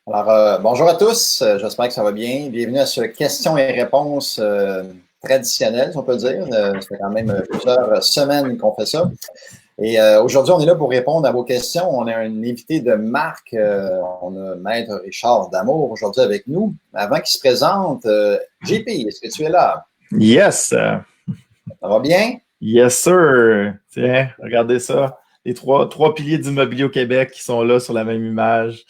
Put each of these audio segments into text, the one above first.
Bonjour à tous, j'espère que ça va bien. Bienvenue à ce questions et réponses traditionnel, si on peut dire. Ça fait quand même plusieurs semaines qu'on fait ça. Et aujourd'hui, on est là pour répondre à vos questions. On a un invité de marque, on a Maître Richard D'Amour aujourd'hui avec nous. Avant qu'il se présente, JP, est-ce que tu es là? Yes, Ça va bien? yes sir. Tiens, regardez ça. Les trois piliers d'immobilier au Québec qui sont là sur la même image.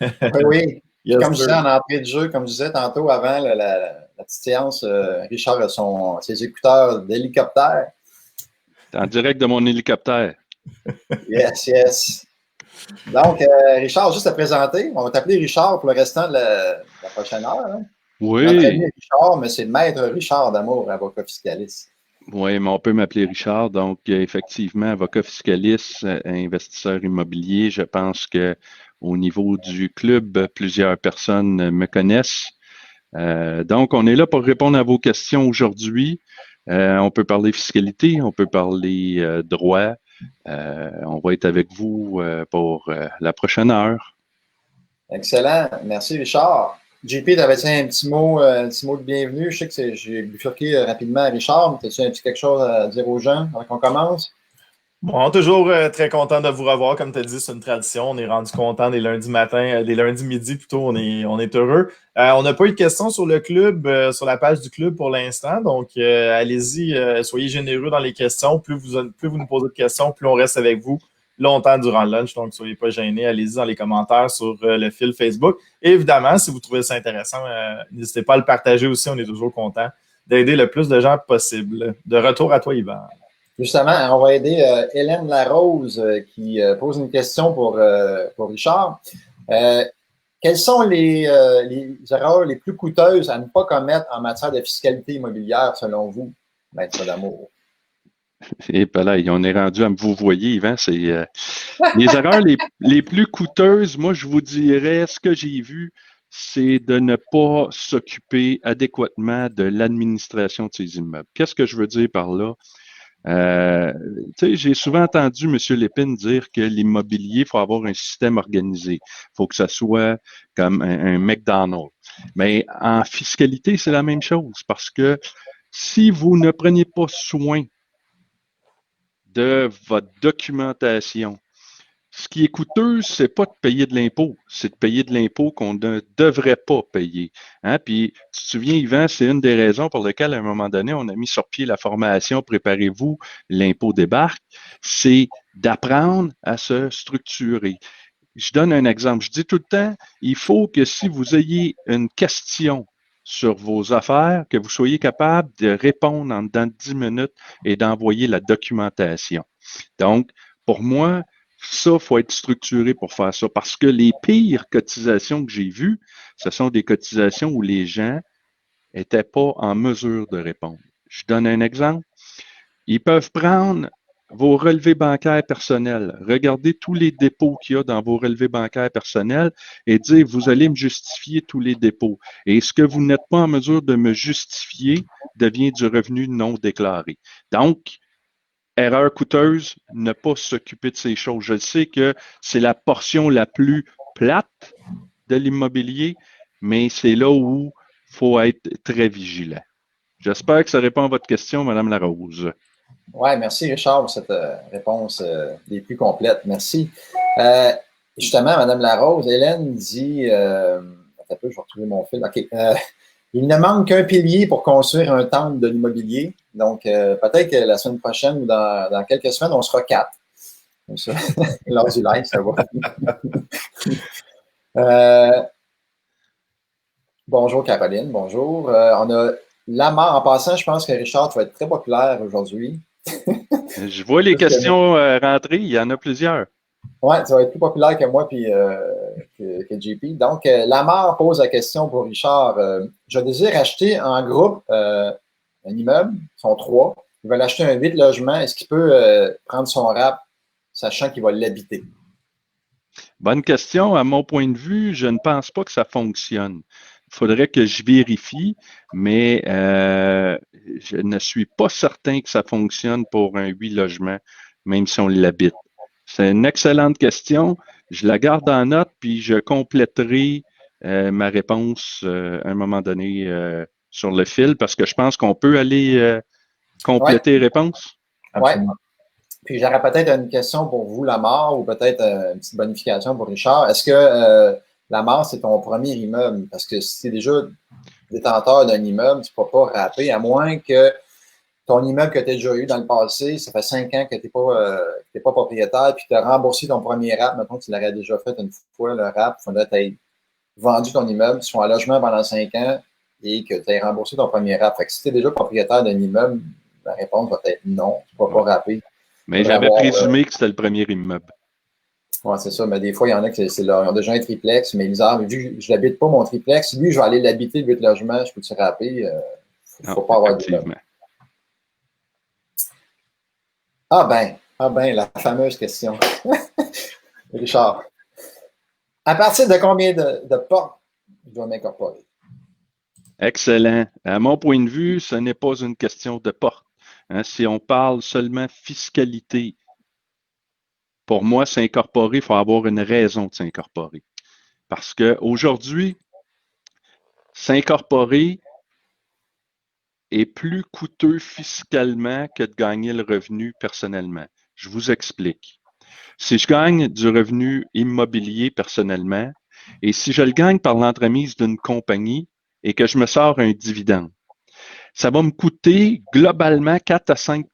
Oui, oui. Puis Yes comme je disais sir. en entrée de jeu, comme je disais tantôt avant la petite séance, Richard a ses écouteurs d'hélicoptère. En direct de mon hélicoptère. Yes, yes. Donc, Richard, juste à présenter, on va t'appeler Richard pour le restant de la prochaine heure. Hein. Notre ami Oui, Richard, mais c'est Maître Richard D'Amour, avocat fiscaliste. oui, mais on peut m'appeler Richard. Donc, effectivement, avocat fiscaliste, investisseur immobilier. Je pense que au niveau du club, plusieurs personnes me connaissent. Donc, on est là pour répondre à vos questions aujourd'hui. On peut parler fiscalité, on peut parler droit. On va être avec vous pour la prochaine heure. Excellent. Merci, Richard. JP, t'avais-tu un petit mot de bienvenue? Je sais que j'ai bifurqué rapidement à Richard, mais as-tu un petit quelque chose à dire aux gens avant qu'on commence? Bon, toujours très content de vous revoir. Comme tu as dit, c'est une tradition. On est rendu content des lundis matins, des lundis midi plutôt. On est heureux. On n'a pas eu de questions sur le club, sur la page du club pour l'instant. Donc, allez-y, soyez généreux dans les questions. Plus vous nous posez de questions, plus on reste avec vous longtemps durant le lunch. Donc, soyez pas gênés. Allez-y dans les commentaires sur le fil Facebook. Et évidemment, si vous trouvez ça intéressant, n'hésitez pas à le partager aussi. On est toujours content d'aider le plus de gens possible. De retour à toi, Yvan. Justement, on va aider Hélène Larose qui pose une question pour Richard. Euh, Quelles sont les erreurs les plus coûteuses à ne pas commettre en matière de fiscalité immobilière, selon vous, Maître D'Amour? Et ben là, on est rendu à me vous voyez, Yvan, c'est les erreurs les plus coûteuses, moi, je vous dirais, ce que j'ai vu, c'est de ne pas s'occuper adéquatement de l'administration de ces immeubles. Qu'est-ce que je veux dire par là? Euh, j'ai souvent entendu M. Lépine dire que l'immobilier, il faut avoir un système organisé. Il faut que ça soit comme un McDonald's. Mais en fiscalité, c'est la même chose parce que si vous ne prenez pas soin de votre documentation, ce qui est coûteux, c'est pas de payer de l'impôt, c'est de payer de l'impôt qu'on ne devrait pas payer. Hein? Puis, tu te souviens, Yvan, c'est une des raisons pour lesquelles, à un moment donné, on a mis sur pied la formation Préparez-vous, l'impôt débarque, c'est d'apprendre à se structurer. Je donne un exemple. Je dis tout le temps, il faut que si vous ayez une question sur vos affaires, que vous soyez capable de répondre en dedans de 10 minutes et d'envoyer la documentation. Donc, pour moi, ça, il faut être structuré pour faire ça. Parce que les pires cotisations que j'ai vues, ce sont des cotisations où les gens n'étaient pas en mesure de répondre. Je donne un exemple. Ils peuvent prendre vos relevés bancaires personnels, regardez tous les dépôts qu'il y a dans vos relevés bancaires personnels et dire, vous allez me justifier tous les dépôts. Et ce que vous n'êtes pas en mesure de me justifier devient du revenu non déclaré. Donc, erreur coûteuse, ne pas s'occuper de ces choses. Je sais que c'est la portion la plus plate de l'immobilier, mais c'est là où il faut être très vigilant. J'espère que ça répond à votre question, Madame Larose. Oui, merci Richard pour cette réponse des plus complètes. Merci. Euh, Justement, Madame Larose, Hélène dit, un peu, je vais retrouver mon fil. OK. Il ne manque qu'un pilier pour construire un temple de l'immobilier. Donc, peut-être que la semaine prochaine ou dans quelques semaines, on sera quatre. Comme ça, lors du live, ça va. Bonjour Caroline, bonjour. On a Lamar. En passant, je pense que Richard, tu vas être très populaire aujourd'hui. Je vois les questions rentrer, il y en a plusieurs. Oui, tu vas être plus populaire que moi puis que JP. Donc, Lamar pose la question pour Richard. Je désire acheter en groupe un immeuble, ils sont trois. Ils veulent acheter un 8 logements. Est-ce qu'il peut prendre son rap, sachant qu'il va l'habiter? Bonne question. À mon point de vue, je ne pense pas que ça fonctionne. Il faudrait que je vérifie, mais je ne suis pas certain que ça fonctionne pour un 8 logements, même si on l'habite. C'est une excellente question. Je la garde en note, puis je compléterai ma réponse à un moment donné sur le fil parce que je pense qu'on peut aller compléter les réponses. Absolument. Puis j'aurais peut-être une question pour vous, Lamar, ou peut-être une petite bonification pour Richard. Est-ce que Lamar, c'est ton premier immeuble? Parce que si tu es déjà détenteur d'un immeuble, tu ne peux pas rapper, à moins que ton immeuble que tu as déjà eu dans le passé, ça fait 5 ans que tu n'es pas propriétaire, puis tu as remboursé ton premier rap. Maintenant, tu l'aurais déjà fait une fois, le rap. Il faudrait que tu aies vendu ton immeuble, tu sois en logement pendant 5 ans et que tu aies remboursé ton premier rap. Fait que si tu es déjà propriétaire d'un immeuble, la réponse va être non, tu ne peux pas rapper. Mais j'avais présumé que c'était le premier immeuble. Oui, c'est ça. Mais des fois, il y en a qui ils ont déjà un triplex, mais ils disent, ah, mais vu que je n'habite pas mon triplex, lui, je vais aller l'habiter, 8 logements, je peux-tu rapper? Il ne faut pas avoir de problème. Ah ben, la fameuse question. Richard. À partir de combien de portes je dois m'incorporer? Excellent. À mon point de vue, ce n'est pas une question de porte. Hein, si on parle seulement fiscalité, pour moi, s'incorporer, il faut avoir une raison de s'incorporer. Parce qu'aujourd'hui, s'incorporer est plus coûteux fiscalement que de gagner le revenu personnellement. Je vous explique. Si je gagne du revenu immobilier personnellement, et si je le gagne par l'entremise d'une compagnie et que je me sors un dividende, ça va me coûter globalement 4 à 5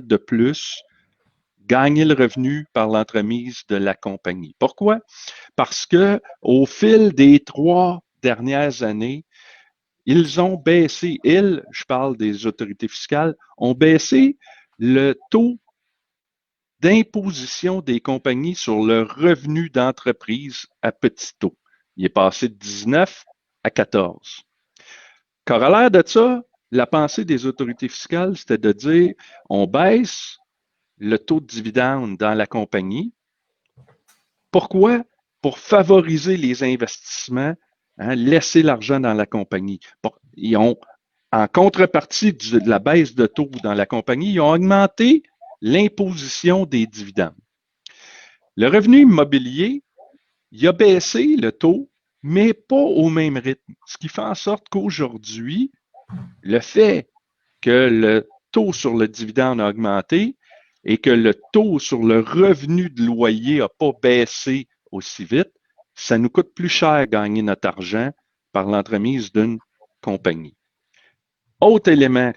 de plus gagner le revenu par l'entremise de la compagnie. Pourquoi? Parce que au fil des 3 dernières années, ils ont baissé, je parle des autorités fiscales, ont baissé le taux d'imposition des compagnies sur le revenu d'entreprise à petit taux. Il est passé de 19 à 14. Corollaire de ça, la pensée des autorités fiscales, c'était de dire on baisse le taux de dividende dans la compagnie. Pourquoi? Pour favoriser les investissements, hein, laisser l'argent dans la compagnie. Ils ont, en contrepartie de la baisse de taux dans la compagnie, ils ont augmenté l'imposition des dividendes. Le revenu immobilier, il a baissé le taux, mais pas au même rythme. Ce qui fait en sorte qu'aujourd'hui, le fait que le taux sur le dividende a augmenté et que le taux sur le revenu de loyer n'a pas baissé aussi vite, ça nous coûte plus cher gagner notre argent par l'entremise d'une compagnie. Autre élément,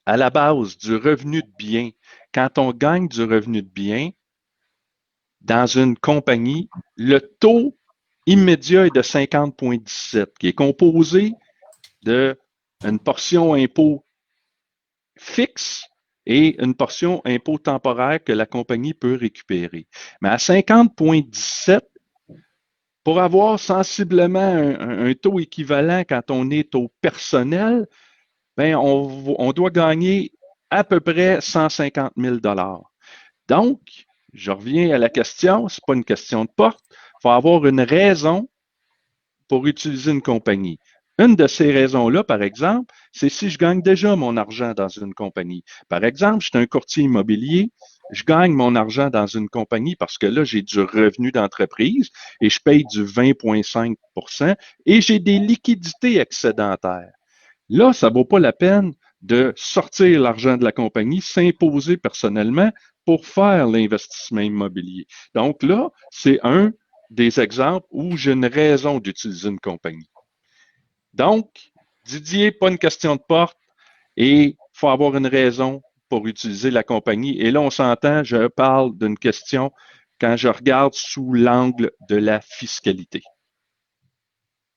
à la base du revenu de bien, quand on gagne du revenu de bien dans une compagnie, le taux immédiat est de 50,17, qui est composé d'une portion impôt fixe et une portion impôt temporaire que la compagnie peut récupérer. Mais à 50,17, pour avoir sensiblement un taux équivalent quand on est au personnel, ben on doit gagner à peu près 150 000 $. Donc, je reviens à la question, ce n'est pas une question de porte, il faut avoir une raison pour utiliser une compagnie. Une de ces raisons-là, par exemple, c'est si je gagne déjà mon argent dans une compagnie. Par exemple, je suis un courtier immobilier, je gagne mon argent dans une compagnie parce que là, j'ai du revenu d'entreprise et je paye du 20,5 % et j'ai des liquidités excédentaires. Là, ça ne vaut pas la peine de sortir l'argent de la compagnie, s'imposer personnellement pour faire l'investissement immobilier. Donc là, c'est un des exemples où j'ai une raison d'utiliser une compagnie. Donc, Didier, pas une question de porte et il faut avoir une raison pour utiliser la compagnie. Et là, on s'entend, je parle d'une question quand je regarde sous l'angle de la fiscalité.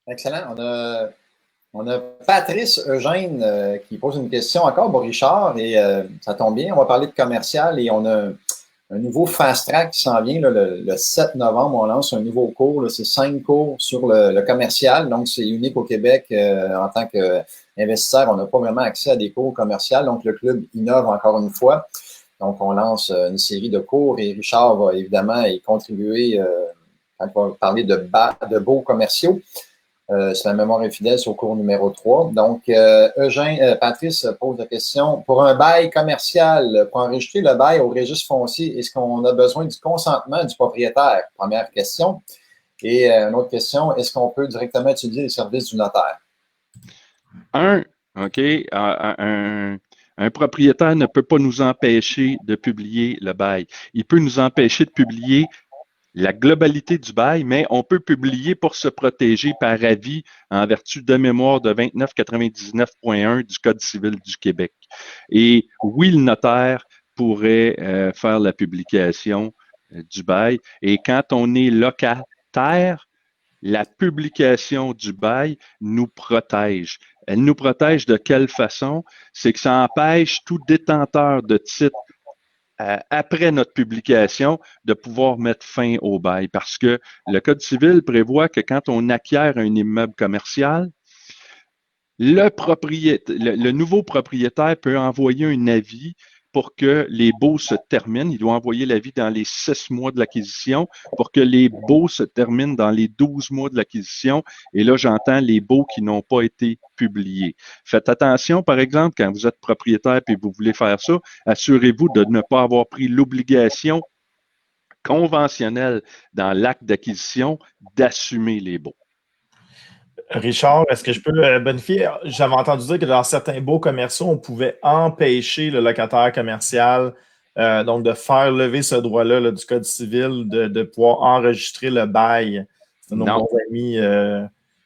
Excellent. On a Patrice Eugène qui pose une question encore pour Richard et ça tombe bien, on va parler de commercial et on a un nouveau fast track qui s'en vient là, le 7 novembre. On lance un nouveau cours, c'est 5 cours sur le commercial, donc c'est unique au Québec en tant qu'investisseur. On n'a pas vraiment accès à des cours commerciaux, donc le club innove encore une fois. Donc on lance une série de cours et Richard va évidemment y contribuer quand on va parler de beaux commerciaux. Si la mémoire est fidèle, c'est au cours numéro 3. Donc, Patrice pose la question, pour un bail commercial, pour enregistrer le bail au registre foncier, est-ce qu'on a besoin du consentement du propriétaire? Première question. Et une autre question, est-ce qu'on peut directement utiliser les services du notaire? OK, un propriétaire ne peut pas nous empêcher de publier le bail. Il peut nous empêcher de publier la globalité du bail, mais on peut publier pour se protéger par avis en vertu de mémoire de 2999.1 du Code civil du Québec. Et oui, le notaire pourrait faire la publication du bail. Et quand on est locataire, la publication du bail nous protège. Elle nous protège de quelle façon? C'est que ça empêche tout détenteur de titre après notre publication, de pouvoir mettre fin au bail. Parce que le Code civil prévoit que quand on acquiert un immeuble commercial, le nouveau propriétaire peut envoyer un avis pour que les baux se terminent. Il doit envoyer l'avis dans les 6 mois de l'acquisition pour que les baux se terminent dans les 12 mois de l'acquisition. Et là, j'entends les baux qui n'ont pas été publiés. Faites attention, par exemple, quand vous êtes propriétaire et vous voulez faire ça, assurez-vous de ne pas avoir pris l'obligation conventionnelle dans l'acte d'acquisition d'assumer les baux. Richard, est-ce que je peux bonifier? J'avais entendu dire que dans certains baux commerciaux, on pouvait empêcher le locataire commercial donc de faire lever ce droit-là là, du Code civil, de pouvoir enregistrer le bail. C'est nos bons amis.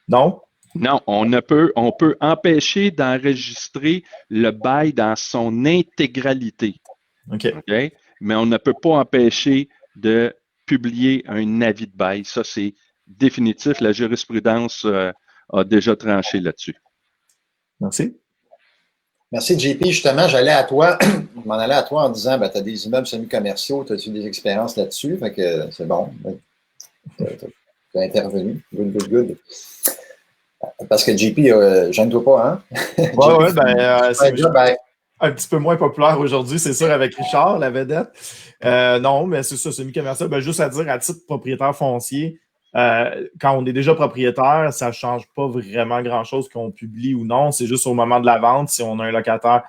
Non? Non, on peut empêcher d'enregistrer le bail dans son intégralité. OK. Mais on ne peut pas empêcher de publier un avis de bail. Ça, c'est définitif. La jurisprudence a déjà tranché là-dessus. Merci. Merci, JP. Justement, j'allais à toi, je m'en allais à toi en disant, tu as des immeubles semi-commerciaux, tu as eu des expériences là-dessus, fait que c'est bon. Tu as intervenu. Good. Parce que JP, gêne-toi pas, hein? Oui, c'est un petit peu moins populaire aujourd'hui, c'est sûr, avec Richard, la vedette. Non, mais c'est ça, semi-commercial. Juste à dire, à titre propriétaire foncier, quand on est déjà propriétaire, ça ne change pas vraiment grand-chose qu'on publie ou non. C'est juste au moment de la vente, si on a un locataire,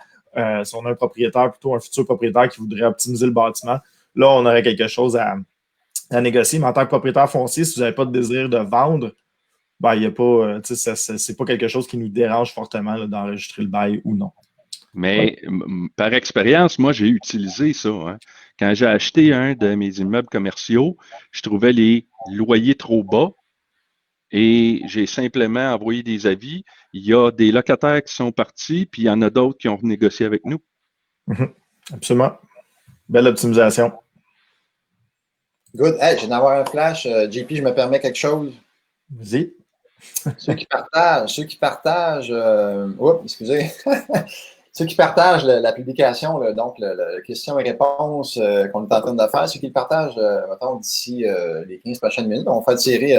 si on a un propriétaire, plutôt un futur propriétaire qui voudrait optimiser le bâtiment, là, on aurait quelque chose à négocier. Mais en tant que propriétaire foncier, si vous n'avez pas de désir de vendre, il y a pas, c'est pas quelque chose qui nous dérange fortement là, d'enregistrer le bail ou non. Mais par expérience, moi, j'ai utilisé ça. Hein. Quand j'ai acheté un de mes immeubles commerciaux, je trouvais les loyers trop bas et j'ai simplement envoyé des avis. Il y a des locataires qui sont partis, puis il y en a d'autres qui ont renégocié avec nous. Absolument. Belle optimisation. Good. Hey, je viens d'avoir un flash. JP, je me permets quelque chose. Vas-y. Ceux qui partagent, excusez. Ceux qui partagent la publication, là, donc la question et réponse qu'on est en train de faire, ceux qui le partagent, mettons, d'ici les 15 prochaines minutes, on va tirer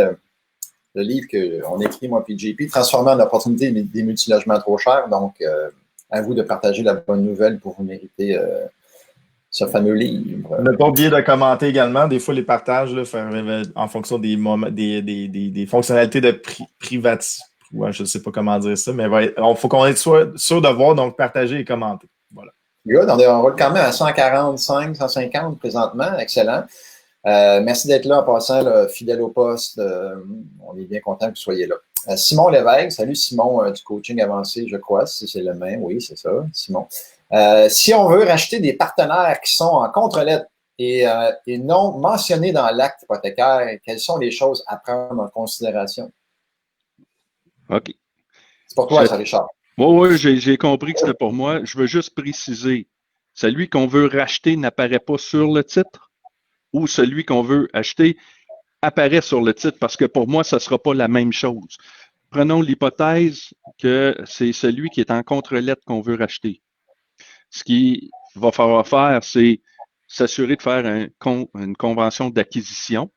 le livre qu'on écrit, moi et JP, Transformer en opportunité des multilogements trop chers. Donc, à vous de partager la bonne nouvelle pour vous mériter ce fameux livre. Ne pas oublier de commenter également. Des fois, les partages, là, en fonction des des fonctionnalités de privatisation. Ouais, je ne sais pas comment dire ça, mais il faut qu'on soit sûr de voir, donc partager et commenter. Voilà. Good. On roule quand même à 145, 150 présentement. Excellent. Merci d'être là en passant, là, fidèle au poste. On est bien content que vous soyez là. Simon Lévesque, salut Simon du coaching avancé, je crois, si c'est le même. Oui, c'est ça, Simon. Si on veut racheter des partenaires qui sont en contre-lettre et non mentionnés dans l'acte hypothécaire, quelles sont les choses à prendre en considération? OK. C'est pour toi, ça, Richard. Oui, j'ai compris que c'était pour moi. Je veux juste préciser. Celui qu'on veut racheter n'apparaît pas sur le titre ou celui qu'on veut acheter apparaît sur le titre parce que pour moi, ça ne sera pas la même chose. Prenons l'hypothèse que c'est celui qui est en contre-lettre qu'on veut racheter. Ce qu'il va falloir faire, c'est s'assurer de faire une convention d'acquisition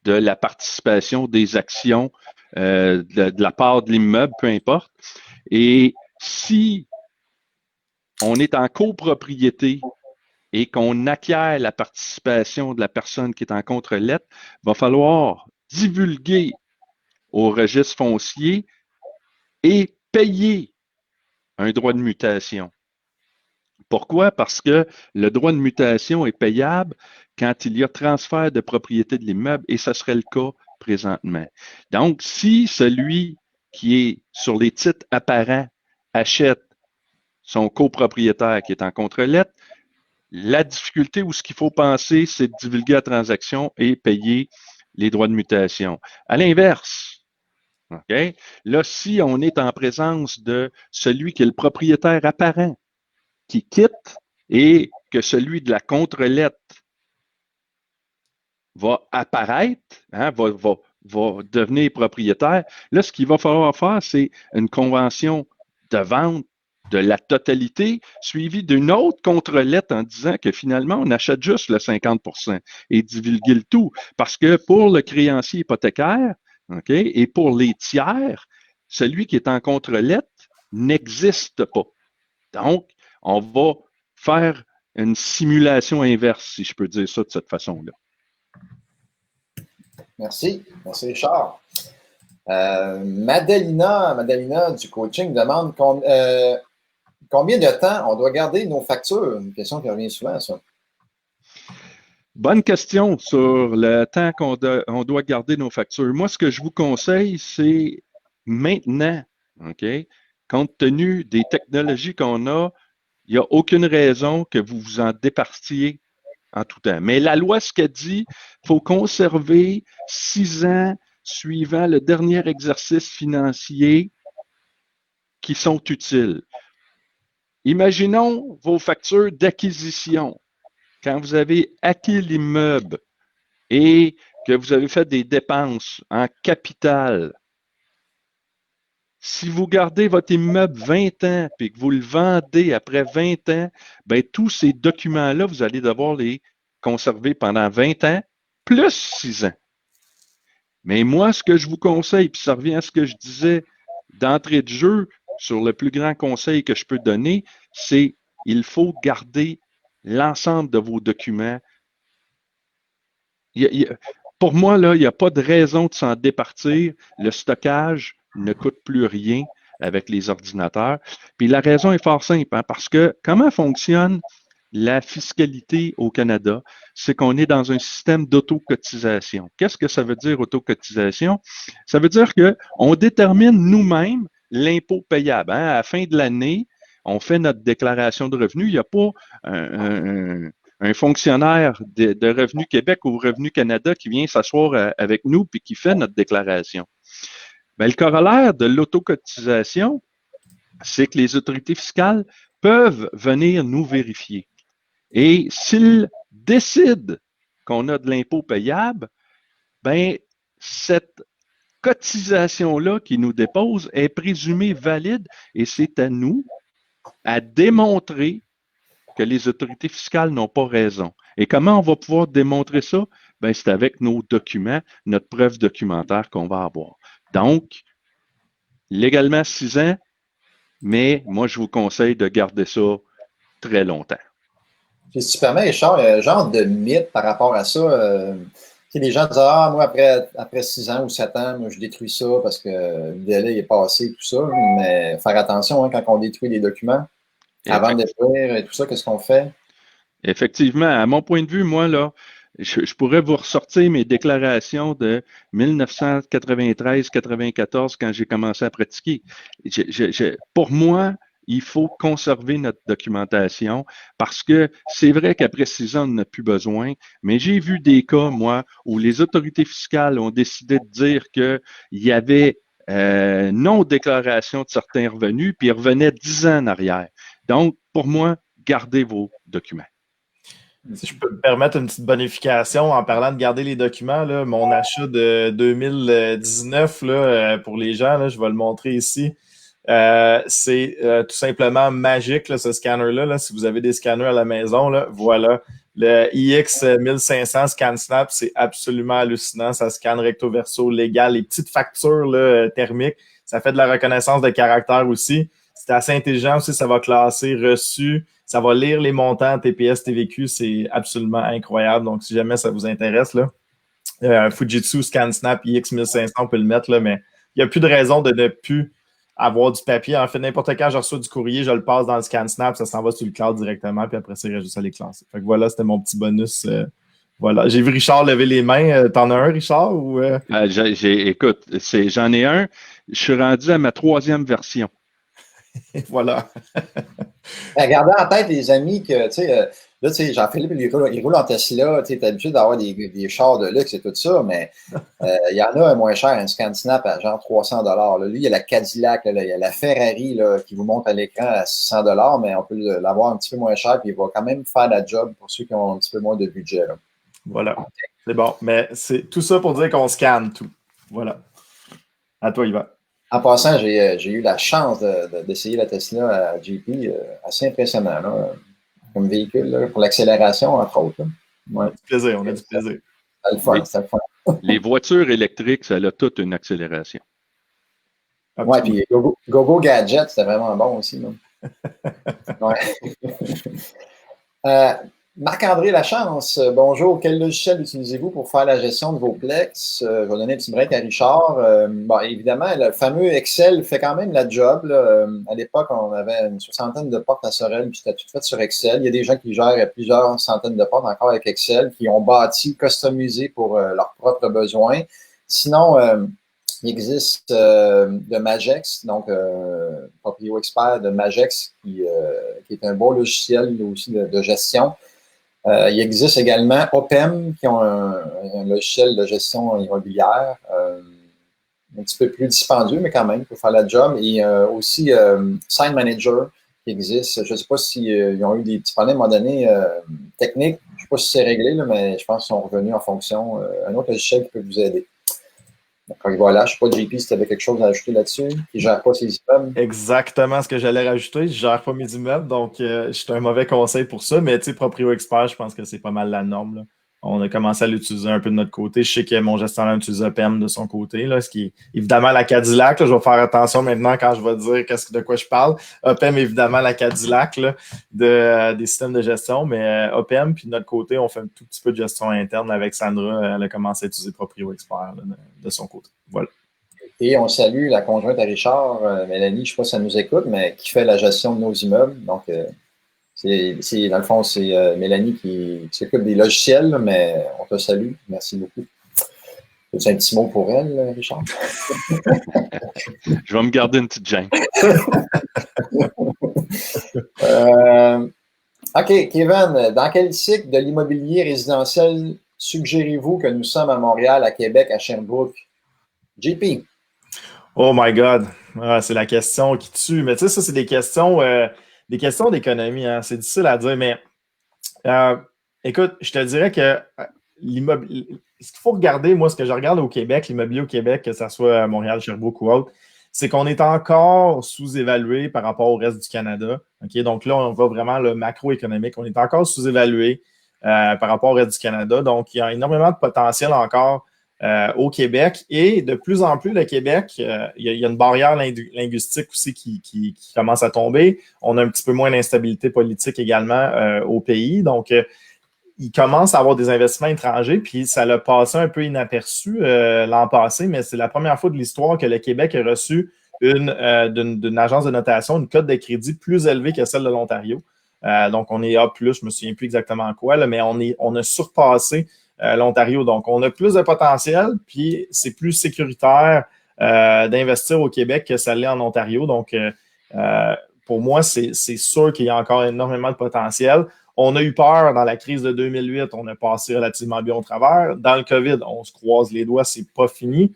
de la participation des actions de la part de l'immeuble, peu importe. Et si on est en copropriété et qu'on acquiert la participation de la personne qui est en contre-lettre, il va falloir divulguer au registre foncier et payer un droit de mutation. Pourquoi? Parce que le droit de mutation est payable quand il y a transfert de propriété de l'immeuble et ce serait le cas présentement. Donc, si celui qui est sur les titres apparents achète son copropriétaire qui est en contre-lettre, la difficulté ou ce qu'il faut penser, c'est de divulguer la transaction et payer les droits de mutation. À l'inverse, OK? Là, si on est en présence de celui qui est le propriétaire apparent qui quitte et que celui de la contre-lettre va apparaître, hein, va devenir propriétaire, là, ce qu'il va falloir faire, c'est une convention de vente de la totalité, suivie d'une autre contre-lettre en disant que finalement, on achète juste le 50% et divulguer le tout. Parce que pour le créancier hypothécaire, OK, et pour les tiers, celui qui est en contre-lettre n'existe pas. Donc, on va faire une simulation inverse, si je peux dire ça de cette façon-là. Merci. Merci, Richard. Madalina du coaching demande combien de temps on doit garder nos factures? Une question qui revient souvent, ça. Bonne question sur le temps qu'on doit garder nos factures. Moi, ce que je vous conseille, c'est maintenant, OK? Compte tenu des technologies qu'on a, il n'y a aucune raison que vous vous en départiez en tout temps. Mais la loi, ce qu'elle dit, il faut conserver 6 ans suivant le dernier exercice financier qui sont utiles. Imaginons vos factures d'acquisition. Quand vous avez acquis l'immeuble et que vous avez fait des dépenses en capital, si vous gardez votre immeuble 20 ans et que vous le vendez après 20 ans, bien, tous ces documents-là, vous allez devoir les conserver pendant 20 ans, plus 6 ans. Mais moi, ce que je vous conseille, puis ça revient à ce que je disais d'entrée de jeu sur le plus grand conseil que je peux donner, c'est il faut garder l'ensemble de vos documents. Pour moi, là, il n'y a pas de raison de s'en départir. Le stockage ne coûte plus rien avec les ordinateurs. Puis la raison est fort simple, hein, parce que comment fonctionne la fiscalité au Canada? C'est qu'on est dans un système d'autocotisation. Qu'est-ce que ça veut dire, autocotisation? Ça veut dire qu'on détermine nous-mêmes l'impôt payable. Hein? À la fin de l'année, on fait notre déclaration de revenus. Il n'y a pas un fonctionnaire de Revenu Québec ou Revenu Canada qui vient s'asseoir avec nous puis qui fait notre déclaration. Bien, le corollaire de l'autocotisation, c'est que les autorités fiscales peuvent venir nous vérifier. Et s'ils décident qu'on a de l'impôt payable, bien, cette cotisation-là qui nous dépose est présumée valide et c'est à nous à démontrer que les autorités fiscales n'ont pas raison. Et comment on va pouvoir démontrer ça? Bien, c'est avec nos documents, notre preuve documentaire qu'on va avoir. Donc, légalement 6 ans, mais moi, je vous conseille de garder ça très longtemps. Puis, si tu permets, Richard, il y a un genre de mythe par rapport à ça. Les gens disent « moi, après 6 ans ou 7 ans, moi, je détruis ça parce que le délai est passé et tout ça. » Mais faire attention quand on détruit les documents. Avant de détruire et tout ça, qu'est-ce qu'on fait? Effectivement, à mon point de vue, moi, là, je pourrais vous ressortir mes déclarations de 1993-94 quand j'ai commencé à pratiquer. Pour moi, il faut conserver notre documentation parce que c'est vrai qu'après 6 ans, on n'en a plus besoin, mais j'ai vu des cas, moi, où les autorités fiscales ont décidé de dire qu'il y avait non-déclaration de certains revenus, puis ils revenaient 10 ans en arrière. Donc, pour moi, gardez vos documents. Si je peux me permettre une petite bonification en parlant de garder les documents, là, mon achat de 2019 là, pour les gens, là, je vais le montrer ici. C'est tout simplement magique, là, ce scanner-là. Là. Si vous avez des scanners à la maison, là, voilà. Le iX1500 ScanSnap, c'est absolument hallucinant. Ça scanne recto verso légal, les petites factures là, thermiques. Ça fait de la reconnaissance de caractère aussi. C'est assez intelligent aussi, ça va classer reçu, ça va lire les montants TPS, TVQ, c'est absolument incroyable. Donc, si jamais ça vous intéresse, là, Fujitsu ScanSnap iX1500, on peut le mettre, là, mais il n'y a plus de raison de ne plus avoir du papier. En fait, n'importe quand je reçois du courrier, je le passe dans le ScanSnap, ça s'en va sur le cloud directement, puis après ça, il reste juste à les classer. Fait que voilà, c'était mon petit bonus. Voilà. J'ai vu Richard lever les mains. T'en as un, Richard? Ou, Écoute, j'en ai un. Je suis rendu à ma 3e version. Voilà. Gardez en tête, les amis, que, tu sais, là, tu sais, Jean-Philippe, il roule en Tesla, tu sais, t'es habitué d'avoir des chars de luxe et tout ça, mais il y en a un moins cher, un ScanSnap à genre 300 $. Là. Lui, il y a la Cadillac, là, il y a la Ferrari là, qui vous montre à l'écran à 600 $, mais on peut l'avoir un petit peu moins cher, puis il va quand même faire la job pour ceux qui ont un petit peu moins de budget. Là. Voilà. C'est bon. Mais c'est tout ça pour dire qu'on scanne tout. Voilà. À toi, Yvan. En passant, j'ai eu la chance d'essayer la Tesla à JP, assez impressionnant, là, comme véhicule, là, pour l'accélération, entre autres. Ouais. On a du plaisir, on a du plaisir. C'est le fun, c'est le fun. Les voitures électriques, ça a toute une accélération. Oui, puis Go Gadget, c'était vraiment bon aussi. Ouais. Marc-André Lachance, bonjour. Quel logiciel utilisez-vous pour faire la gestion de vos Plex? Je vais donner un petit break à Richard. Bon, évidemment, le fameux Excel fait quand même la job. Là. À l'époque, on avait une 60aine de portes à Sorel, puis c'était tout fait sur Excel. Il y a des gens qui gèrent plusieurs centaines de portes encore avec Excel, qui ont bâti, customisé pour leurs propres besoins. Sinon, il existe de Magex, donc Proprio Expert de Magex, qui est un bon logiciel aussi de gestion. Il existe également OPEM, qui ont un logiciel de gestion immobilière, un petit peu plus dispendieux, mais quand même, pour faire la job. Et aussi Sign Manager, qui existe. Je ne sais pas s'ils ont eu des petits problèmes à un moment donné techniques. Je ne sais pas si c'est réglé, là, mais je pense qu'ils sont revenus en fonction. Un autre logiciel qui peut vous aider. Donc voilà, je ne sais pas, JP, si tu avais quelque chose à ajouter là-dessus, qui ne gère pas ses immeubles. Exactement ce que j'allais rajouter. Je ne gère pas mes immeubles, donc je suis un mauvais conseil pour ça. Mais tu sais, Proprio Expert, je pense que c'est pas mal la norme. Là. On a commencé à l'utiliser un peu de notre côté. Je sais que mon gestionnaire utilise OPEM de son côté, là, ce qui est évidemment la Cadillac. Là, je vais faire attention maintenant quand je vais dire de quoi je parle. OPEM, évidemment, la Cadillac là, des systèmes de gestion, mais OPEM, puis de notre côté, on fait un tout petit peu de gestion interne avec Sandra. Elle a commencé à utiliser Proprio Expert là, de son côté. Voilà. Et on salue la conjointe à Richard, Mélanie, je ne sais pas si ça nous écoute, mais qui fait la gestion de nos immeubles. Donc, dans le fond, c'est Mélanie qui s'occupe des logiciels, mais on te salue. Merci beaucoup. As-tu un petit mot pour elle, Richard? Je vais me garder une petite gêne. OK, Kevin, dans quel cycle de l'immobilier résidentiel suggérez-vous que nous sommes à Montréal, à Québec, à Sherbrooke? JP. Oh my God! Ah, c'est la question qui tue. Mais tu sais, ça, c'est des questions d'économie. Hein. C'est difficile à dire, mais écoute, je te dirais que l'immobilier. Ce qu'il faut regarder, moi, ce que je regarde au Québec, l'immobilier au Québec, que ce soit à Montréal, Sherbrooke ou autre, c'est qu'on est encore sous-évalué par rapport au reste du Canada. Okay? Donc là, on va vraiment le macroéconomique. On est encore sous-évalué par rapport au reste du Canada. Donc, il y a énormément de potentiel encore au Québec. Et de plus en plus, le Québec, il y a une barrière linguistique aussi qui commence à tomber. On a un petit peu moins d'instabilité politique également au pays. Donc, il commence à avoir des investissements étrangers, puis ça l'a passé un peu inaperçu l'an passé, mais c'est la première fois de l'histoire que le Québec a reçu d'une agence de notation une cote de crédit plus élevée que celle de l'Ontario. Donc, on est A+, je ne me souviens plus exactement quoi, là, mais on a surpassé l'Ontario. Donc, on a plus de potentiel, puis c'est plus sécuritaire d'investir au Québec que ça l'est en Ontario. Donc, pour moi, c'est sûr qu'il y a encore énormément de potentiel. On a eu peur dans la crise de 2008, on a passé relativement bien au travers. Dans le COVID, on se croise les doigts, c'est pas fini,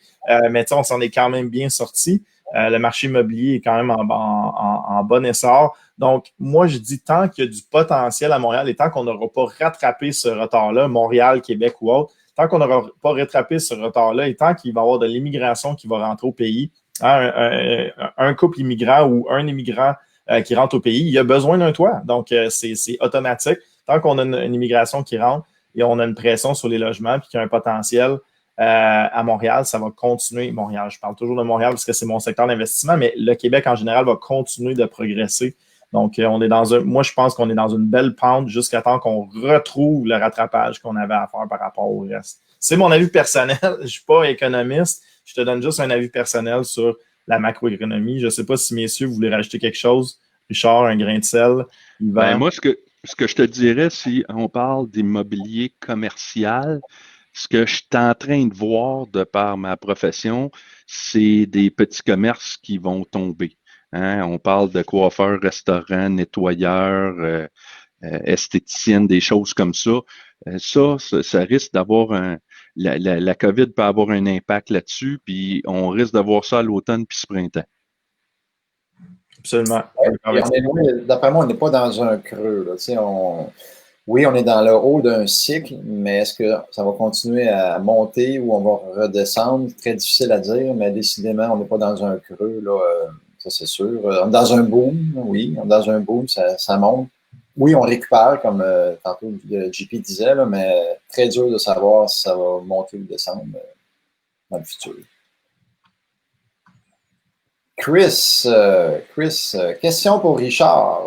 mais on s'en est quand même bien sorti. Le marché immobilier est quand même en bon essor. Donc, moi, je dis tant qu'il y a du potentiel à Montréal et tant qu'on n'aura pas rattrapé ce retard-là, Montréal, Québec ou autre, tant qu'on n'aura pas rattrapé ce retard-là et tant qu'il va y avoir de l'immigration qui va rentrer au pays, hein, un couple immigrant ou un immigrant qui rentre au pays, il y a besoin d'un toit. Donc, c'est automatique. Tant qu'on a une immigration qui rentre et on a une pression sur les logements puis qu'il y a un potentiel à Montréal, ça va continuer. Montréal, je parle toujours de Montréal parce que c'est mon secteur d'investissement, mais le Québec en général va continuer de progresser. Donc, moi, je pense qu'on est dans une belle pente jusqu'à temps qu'on retrouve le rattrapage qu'on avait à faire par rapport au reste. C'est mon avis personnel. Je ne suis pas économiste. Je te donne juste un avis personnel sur la macroéconomie. Je ne sais pas si, messieurs, vous voulez rajouter quelque chose. Richard, un grain de sel. Ben, moi, ce que je te dirais, si on parle d'immobilier commercial, ce que je suis en train de voir de par ma profession, c'est des petits commerces qui vont tomber. Hein? On parle de coiffeurs, restaurants, nettoyeurs, esthéticiennes, des choses comme ça. Ça risque d'avoir la COVID peut avoir un impact là-dessus, puis on risque d'avoir ça à l'automne puis ce printemps. Absolument. D'après moi, on n'est pas dans un creux. Là. Oui, on est dans le haut d'un cycle, mais est-ce que ça va continuer à monter ou on va redescendre? Très difficile à dire, mais décidément, on n'est pas dans un creux, là, ça c'est sûr. On est dans un boom, oui, on est dans un boom, ça monte. Oui, on récupère, comme tantôt JP disait, là, mais très dur de savoir si ça va monter ou descendre dans le futur. Chris, question pour Richard.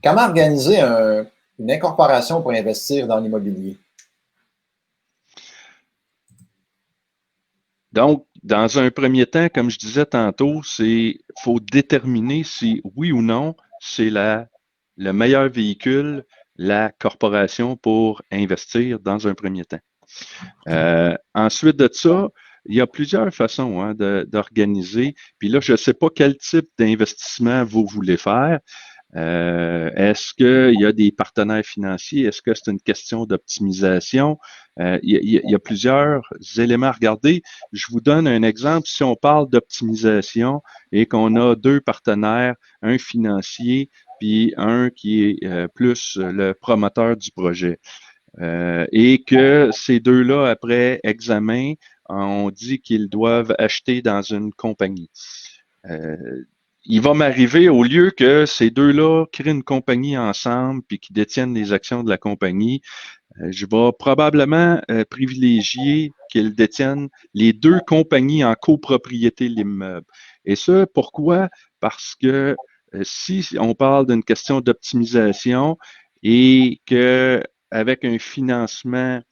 Comment organiser une incorporation pour investir dans l'immobilier? Donc, dans un premier temps, comme je disais tantôt, faut déterminer si oui ou non c'est le meilleur véhicule, la corporation pour investir dans un premier temps. Ensuite de ça, il y a plusieurs façons d'organiser. Puis là, je ne sais pas quel type d'investissement vous voulez faire. Est-ce qu'il y a des partenaires financiers? Est-ce que c'est une question d'optimisation? Il y a plusieurs éléments à regarder. Je vous donne un exemple. Si on parle d'optimisation et qu'on a deux partenaires, un financier puis un qui est plus le promoteur du projet, et que ces deux-là, après examen, on dit qu'ils doivent acheter dans une compagnie. Il va m'arriver, au lieu que ces deux-là créent une compagnie ensemble puis qu'ils détiennent les actions de la compagnie, je vais probablement privilégier qu'ils détiennent les deux compagnies en copropriété l'immeuble. Et ça, pourquoi? Parce que si on parle d'une question d'optimisation et que avec un financement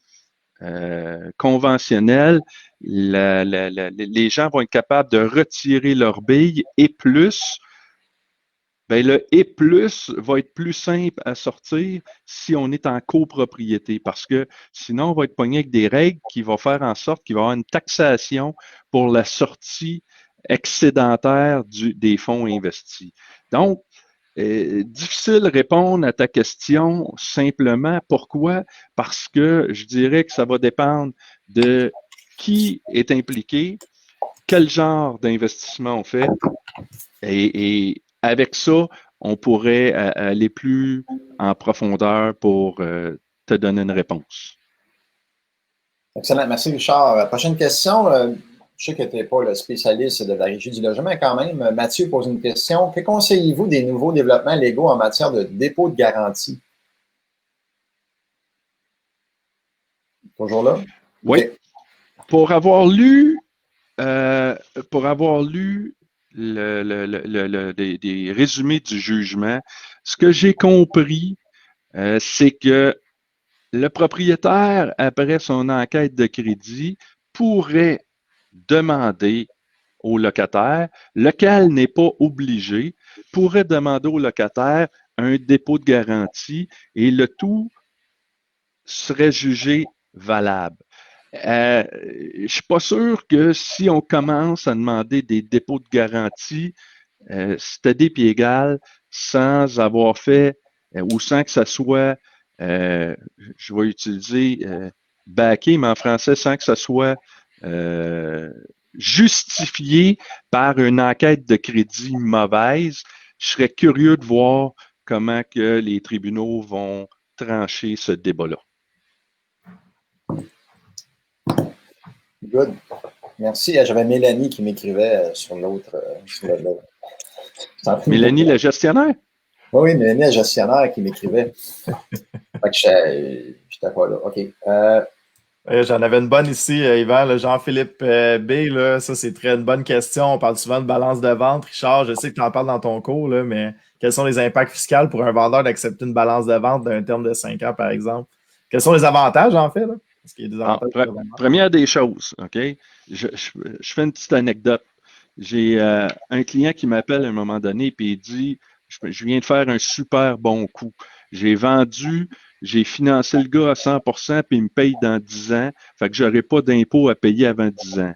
conventionnel, les gens vont être capables de retirer leur bille et plus, ben le et plus va être plus simple à sortir si on est en copropriété parce que sinon on va être pogné avec des règles qui vont faire en sorte qu'il va y avoir une taxation pour la sortie excédentaire des fonds investis. Donc, difficile de répondre à ta question simplement. Pourquoi? Parce que je dirais que ça va dépendre de qui est impliqué, quel genre d'investissement on fait. Et avec ça, on pourrait aller plus en profondeur pour te donner une réponse. Excellent. Merci, Richard. Prochaine question. Je sais que tu n'es pas le spécialiste de la régie du logement, mais quand même, Mathieu pose une question. Que conseillez-vous des nouveaux développements légaux en matière de dépôt de garantie? Toujours là? Oui. Okay. Pour avoir lu des résumés du jugement, ce que j'ai compris, c'est que le propriétaire, après son enquête de crédit, pourrait demander au locataire, lequel n'est pas obligé, pourrait demander au locataire un dépôt de garantie et le tout serait jugé valable. Je ne suis pas sûr que si on commence à demander des dépôts de garantie, c'était des pieds égales sans avoir fait ou sans que ça soit, je vais utiliser backé, mais en français, sans que ça soit justifié par une enquête de crédit mauvaise. Je serais curieux de voir comment que les tribunaux vont trancher ce débat-là. Good. Merci. J'avais Mélanie qui m'écrivait sur l'autre. Mélanie, la gestionnaire? Oui, Mélanie, la gestionnaire qui m'écrivait. Fait que j'étais pas là. OK. J'en avais une bonne ici, Yvan, le Jean-Philippe B. Là, ça, c'est une bonne question. On parle souvent de balance de vente. Richard, je sais que tu en parles dans ton cours, là, mais quels sont les impacts fiscaux pour un vendeur d'accepter une balance de vente d'un terme de 5 ans, par exemple? Quels sont les avantages, en fait? Là? Est-ce qu'il y a des avantages première des choses, OK? Je fais une petite anecdote. j'ai un client qui m'appelle à un moment donné puis il dit, je viens de faire un super bon coup. J'ai vendu, j'ai financé le gars à 100% puis il me paye dans 10 ans. Fait que j'aurai pas d'impôt à payer avant 10 ans.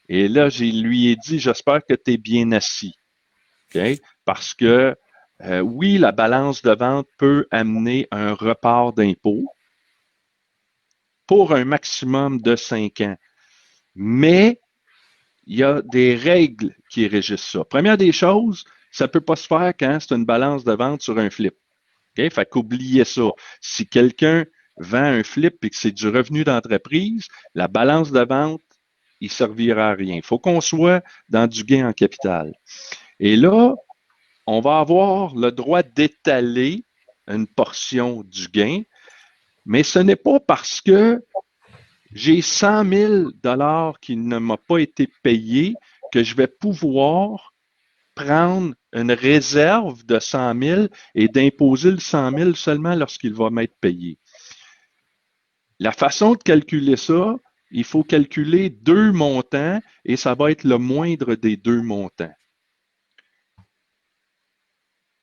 Et là, je lui ai dit, j'espère que tu es bien assis. Okay? Parce que oui, la balance de vente peut amener un report d'impôt pour un maximum de 5 ans. Mais il y a des règles qui régissent ça. Première des choses, ça ne peut pas se faire quand c'est une balance de vente sur un flip. Okay? Fait qu'oubliez ça. Si quelqu'un vend un flip et que c'est du revenu d'entreprise, la balance de vente, il ne servira à rien. Il faut qu'on soit dans du gain en capital. Et là, on va avoir le droit d'étaler une portion du gain, mais ce n'est pas parce que j'ai 100 000 qui ne m'a pas été payé que je vais pouvoir prendre une réserve de 100 000 et d'imposer le 100 000 seulement lorsqu'il va m'être payé. La façon de calculer ça, il faut calculer 2 montants et ça va être le moindre des 2 montants.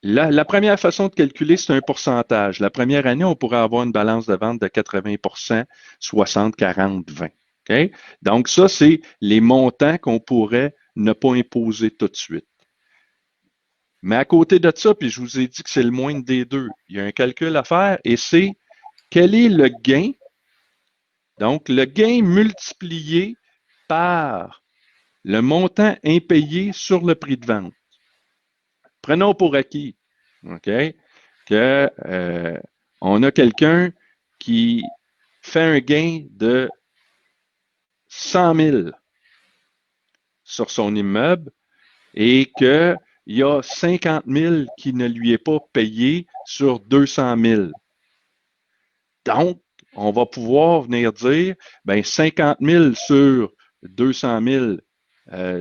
La première façon de calculer, c'est un pourcentage. La première année, on pourrait avoir une balance de vente de 80%, 60, 40, 20. Okay? Donc, ça, c'est les montants qu'on pourrait ne pas imposer tout de suite. Mais à côté de ça, puis je vous ai dit que c'est le moindre des deux, il y a un calcul à faire et c'est quel est le gain? Donc, le gain multiplié par le montant impayé sur le prix de vente. Prenons pour acquis, OK, que on a quelqu'un qui fait un gain de 100 000 sur son immeuble et qu'il y a 50 000 qui ne lui est pas payé sur 200 000. Donc, on va pouvoir venir dire, ben 50 000 sur 200 000,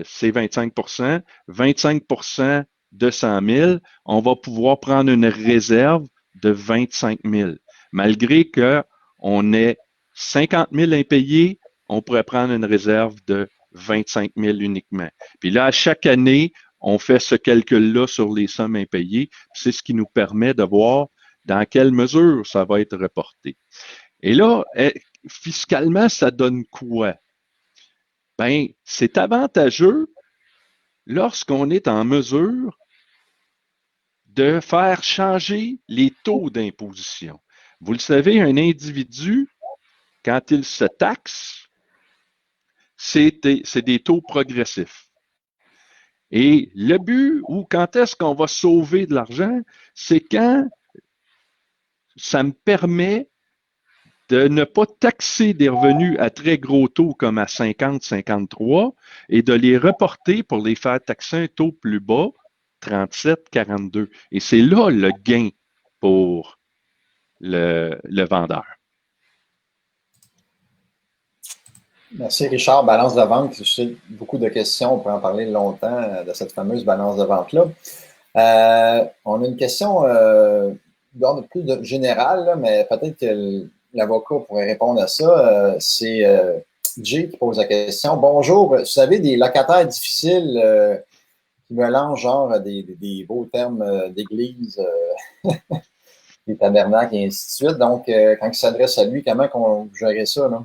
c'est 25 25 de 100 000, on va pouvoir prendre une réserve de 25 000. Malgré qu'on ait 50 000 impayés, on pourrait prendre une réserve de 25 000 uniquement. Puis là, à chaque année, on fait ce calcul-là sur les sommes impayées. C'est ce qui nous permet de voir dans quelle mesure ça va être reporté. Et là, fiscalement, ça donne quoi? Ben, c'est avantageux lorsqu'on est en mesure de faire changer les taux d'imposition. Vous le savez, un individu, quand il se taxe, c'est des taux progressifs. Et le but, ou quand est-ce qu'on va sauver de l'argent, c'est quand ça me permet de ne pas taxer des revenus à très gros taux comme à 50, 53 et de les reporter pour les faire taxer un taux plus bas, 37, 42. Et c'est là le gain pour le vendeur. Merci Richard. Balance de vente, je sais beaucoup de questions, on peut en parler longtemps de cette fameuse balance de vente-là. On a une question d'ordre plus général, mais peut-être que l'avocat pourrait répondre à ça. C'est Jay qui pose la question. Bonjour, vous savez, des locataires difficiles qui mélangent genre des beaux termes d'église, des tabernacles et ainsi de suite. Donc, quand il s'adresse à lui, comment on gérerait ça, là?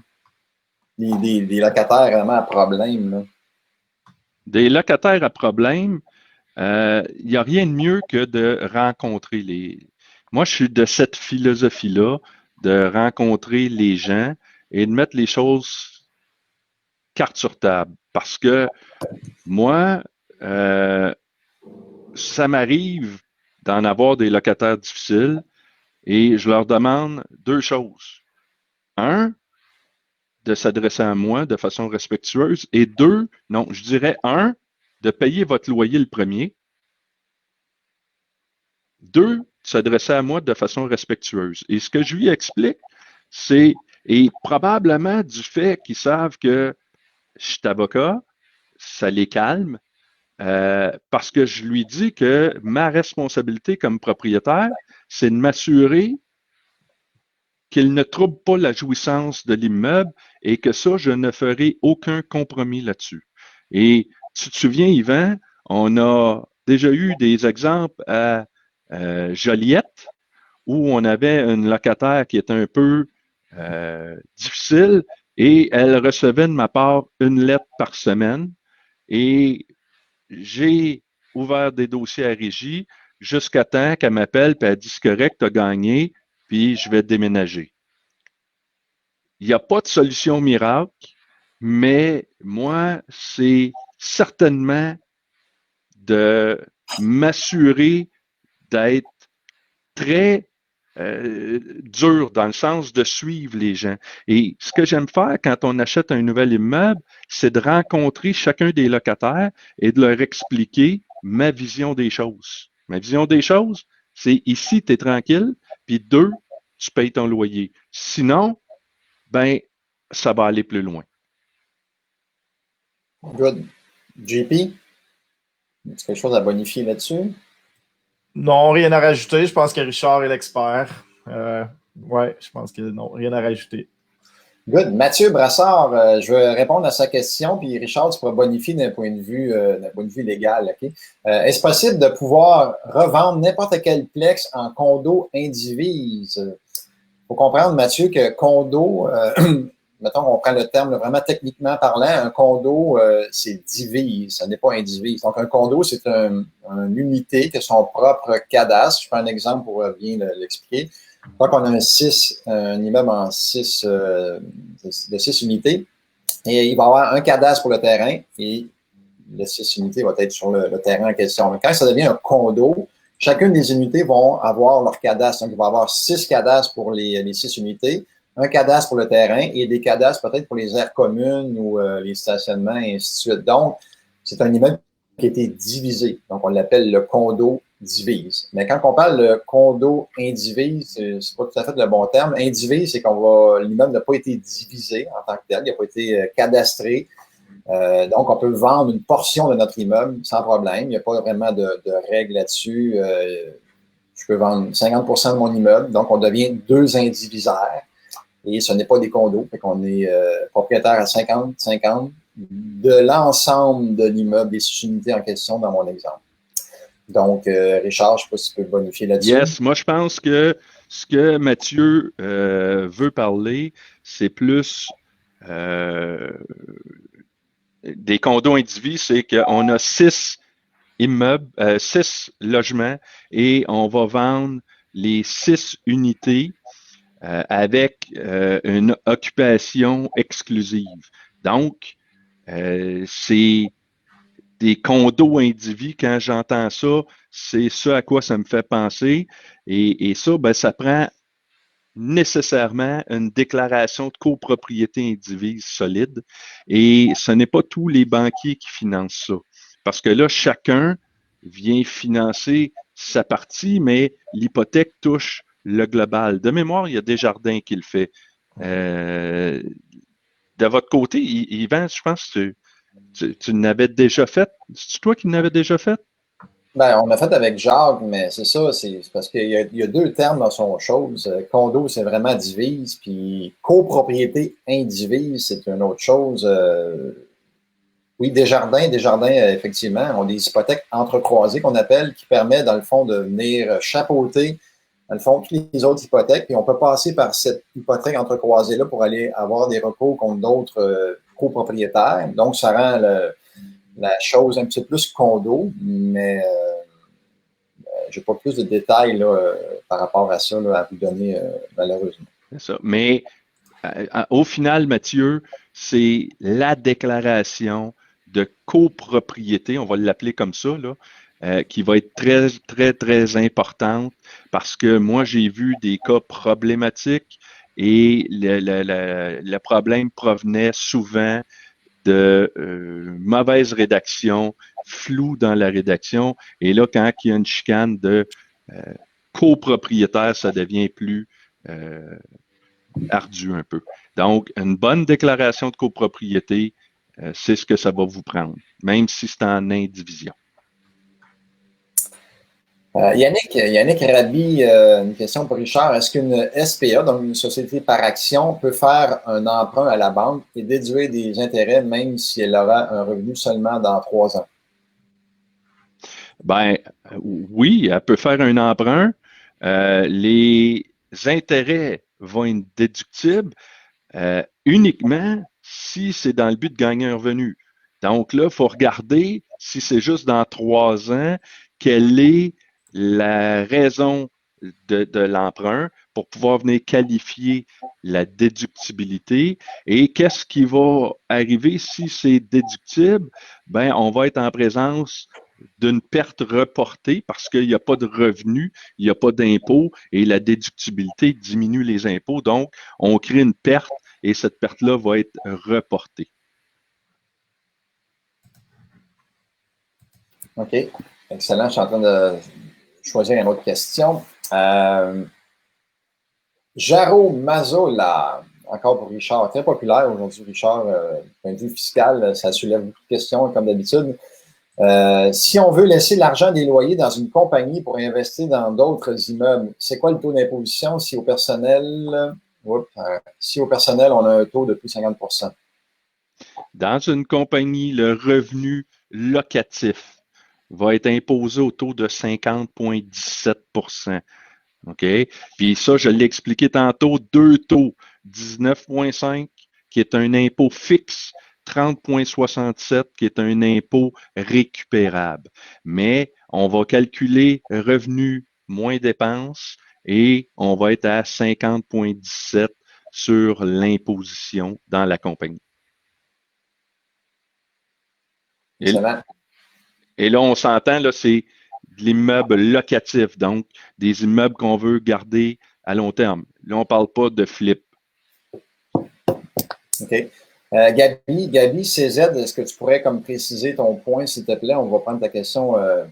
Des locataires vraiment à problème, là. Des locataires à problème, il n'y a rien de mieux que de rencontrer les... Moi, je suis de cette philosophie-là, de rencontrer les gens et de mettre les choses carte sur table. Parce que moi, ça m'arrive d'en avoir des locataires difficiles et je leur demande 2 choses. 1, de s'adresser à moi de façon respectueuse et 2, non, je dirais 1, de payer votre loyer le premier. 2, s'adresser à moi de façon respectueuse. Et ce que je lui explique, c'est, et probablement du fait qu'ils savent que je suis avocat, ça les calme, parce que je lui dis que ma responsabilité comme propriétaire, c'est de m'assurer qu'il ne trouble pas la jouissance de l'immeuble et que ça, je ne ferai aucun compromis là-dessus. Et Tu te souviens, Yvan, on a déjà eu des exemples à Joliette où on avait une locataire qui était un peu difficile et elle recevait de ma part une lettre par semaine et j'ai ouvert des dossiers à régie jusqu'à temps qu'elle m'appelle et elle dit c'est correct, tu as gagné, puis je vais déménager. Il n'y a pas de solution miracle, mais moi, c'est certainement de m'assurer d'être très dur dans le sens de suivre les gens. Et ce que j'aime faire quand on achète un nouvel immeuble, c'est de rencontrer chacun des locataires et de leur expliquer ma vision des choses. Ma vision des choses, c'est ici, tu es tranquille, puis 2, tu payes ton loyer. Sinon, ben, ça va aller plus loin. Good. JP, est-ce quelque chose à bonifier là-dessus? Non, rien à rajouter. Je pense que Richard est l'expert. Ouais, je pense que non, rien à rajouter. Good. Mathieu Brassard, je vais répondre à sa question, puis Richard, tu pourras bonifier d'un point de vue légal. Okay? Est-ce possible de pouvoir revendre n'importe quel plex en condo indivise? Il faut comprendre, Mathieu, que condo, mettons qu'on prend le terme vraiment techniquement parlant, un condo, c'est divise, ça n'est pas indivise. Donc, un condo, c'est une unité qui a son propre cadastre. Je prends un exemple pour bien l'expliquer. Donc, on a un immeuble en de 6 unités, et il va y avoir un cadastre pour le terrain, et les 6 unités vont être sur le terrain en question. Mais quand ça devient un condo, chacune des unités vont avoir leur cadastre. Donc, il va y avoir 6 cadastres pour les 6 unités, un cadastre pour le terrain et des cadastres peut-être pour les aires communes ou les stationnements et ainsi de suite. Donc, c'est un immeuble qui a été divisé. Donc, on l'appelle le condo divise. Mais quand on parle de condo indivise, c'est pas tout à fait le bon terme. Indivise, c'est l'immeuble n'a pas été divisé en tant que tel, il n'a pas été cadastré. Donc, on peut vendre une portion de notre immeuble sans problème. Il n'y a pas vraiment de règles là-dessus. Je peux vendre 50% de mon immeuble. Donc, on devient 2 indivisaires. Et ce n'est pas des condos. Fait qu'on est propriétaire à 50-50 de l'ensemble de l'immeuble des 6 unités en question dans mon exemple. Donc, Richard, je ne sais pas si tu peux bonifier là-dessus. Yes, moi je pense que ce que Mathieu veut parler, c'est plus des condos indivis, c'est qu'on a 6 immeubles, 6 logements et on va vendre les 6 unités avec une occupation exclusive. Donc, c'est des condos indivis, quand j'entends ça, c'est ce à quoi ça me fait penser. Et ça, ben, ça prend nécessairement une déclaration de copropriété indivise solide. Et ce n'est pas tous les banquiers qui financent ça. Parce que là, chacun vient financer sa partie, mais l'hypothèque touche le global. De mémoire, il y a Desjardins qui le fait. De votre côté, Yvan, je pense que tu l'avais déjà fait. C'est toi qui l'avais déjà fait? Ben, on l'a fait avec Jacques, mais c'est ça, c'est parce qu'il y a 2 termes dans son chose. Condo, c'est vraiment divise, puis copropriété indivise, c'est une autre chose. Oui, Desjardins, effectivement, ont des hypothèques entrecroisées qu'on appelle, qui permettent, dans le fond, de venir chapeauter, dans le fond, toutes les autres hypothèques. Puis on peut passer par cette hypothèque entrecroisée-là pour aller avoir des recours contre d'autres copropriétaires. Donc, ça rend la chose un petit peu plus condo, mais je n'ai pas plus de détails là, par rapport à ça là, à vous donner, malheureusement. C'est ça. Mais au final, Mathieu, c'est la déclaration de copropriété, on va l'appeler comme ça, là, qui va être très, très, très importante parce que moi, j'ai vu des cas problématiques et le problème provenait souvent de mauvaise rédaction, flou dans la rédaction. Et là, quand il y a une chicane de copropriétaire, ça devient plus ardu un peu. Donc, une bonne déclaration de copropriété, c'est ce que ça va vous prendre, même si c'est en indivision. Yannick Rabi, une question pour Richard. Est-ce qu'une SPA, donc une société par action, peut faire un emprunt à la banque et déduire des intérêts même si elle aura un revenu seulement dans 3 ans? Ben oui, elle peut faire un emprunt. Les intérêts vont être déductibles uniquement si c'est dans le but de gagner un revenu. Donc là, il faut regarder si c'est juste dans 3 ans, quelle est la raison de l'emprunt pour pouvoir venir qualifier la déductibilité. Et qu'est-ce qui va arriver si c'est déductible? Ben, on va être en présence d'une perte reportée parce qu'il n'y a pas de revenus, il n'y a pas d'impôt et la déductibilité diminue les impôts. Donc, on crée une perte et cette perte-là va être reportée. OK. Excellent. Je suis en train de choisir une autre question. Jaro Mazola, encore pour Richard. Très populaire aujourd'hui, Richard. Point de vue fiscal, ça soulève beaucoup de questions, comme d'habitude. Si on veut laisser l'argent des loyers dans une compagnie pour investir dans d'autres immeubles, c'est quoi le taux d'imposition si au personnel, on a un taux de plus de 50 %? Dans une compagnie, le revenu locatif va être imposé au taux de 50,17 %. OK? Puis ça, je l'ai expliqué tantôt, 2 taux, 19,5 qui est un impôt fixe, 30,67 qui est un impôt récupérable. Mais on va calculer revenus moins dépenses et on va être à 50,17 sur l'imposition dans la compagnie. Et là, on s'entend, là, c'est de l'immeuble locatif, donc des immeubles qu'on veut garder à long terme. Là, on ne parle pas de flip. OK. Gabi CZ, est-ce que tu pourrais comme préciser ton point, s'il te plaît? On va prendre ta question un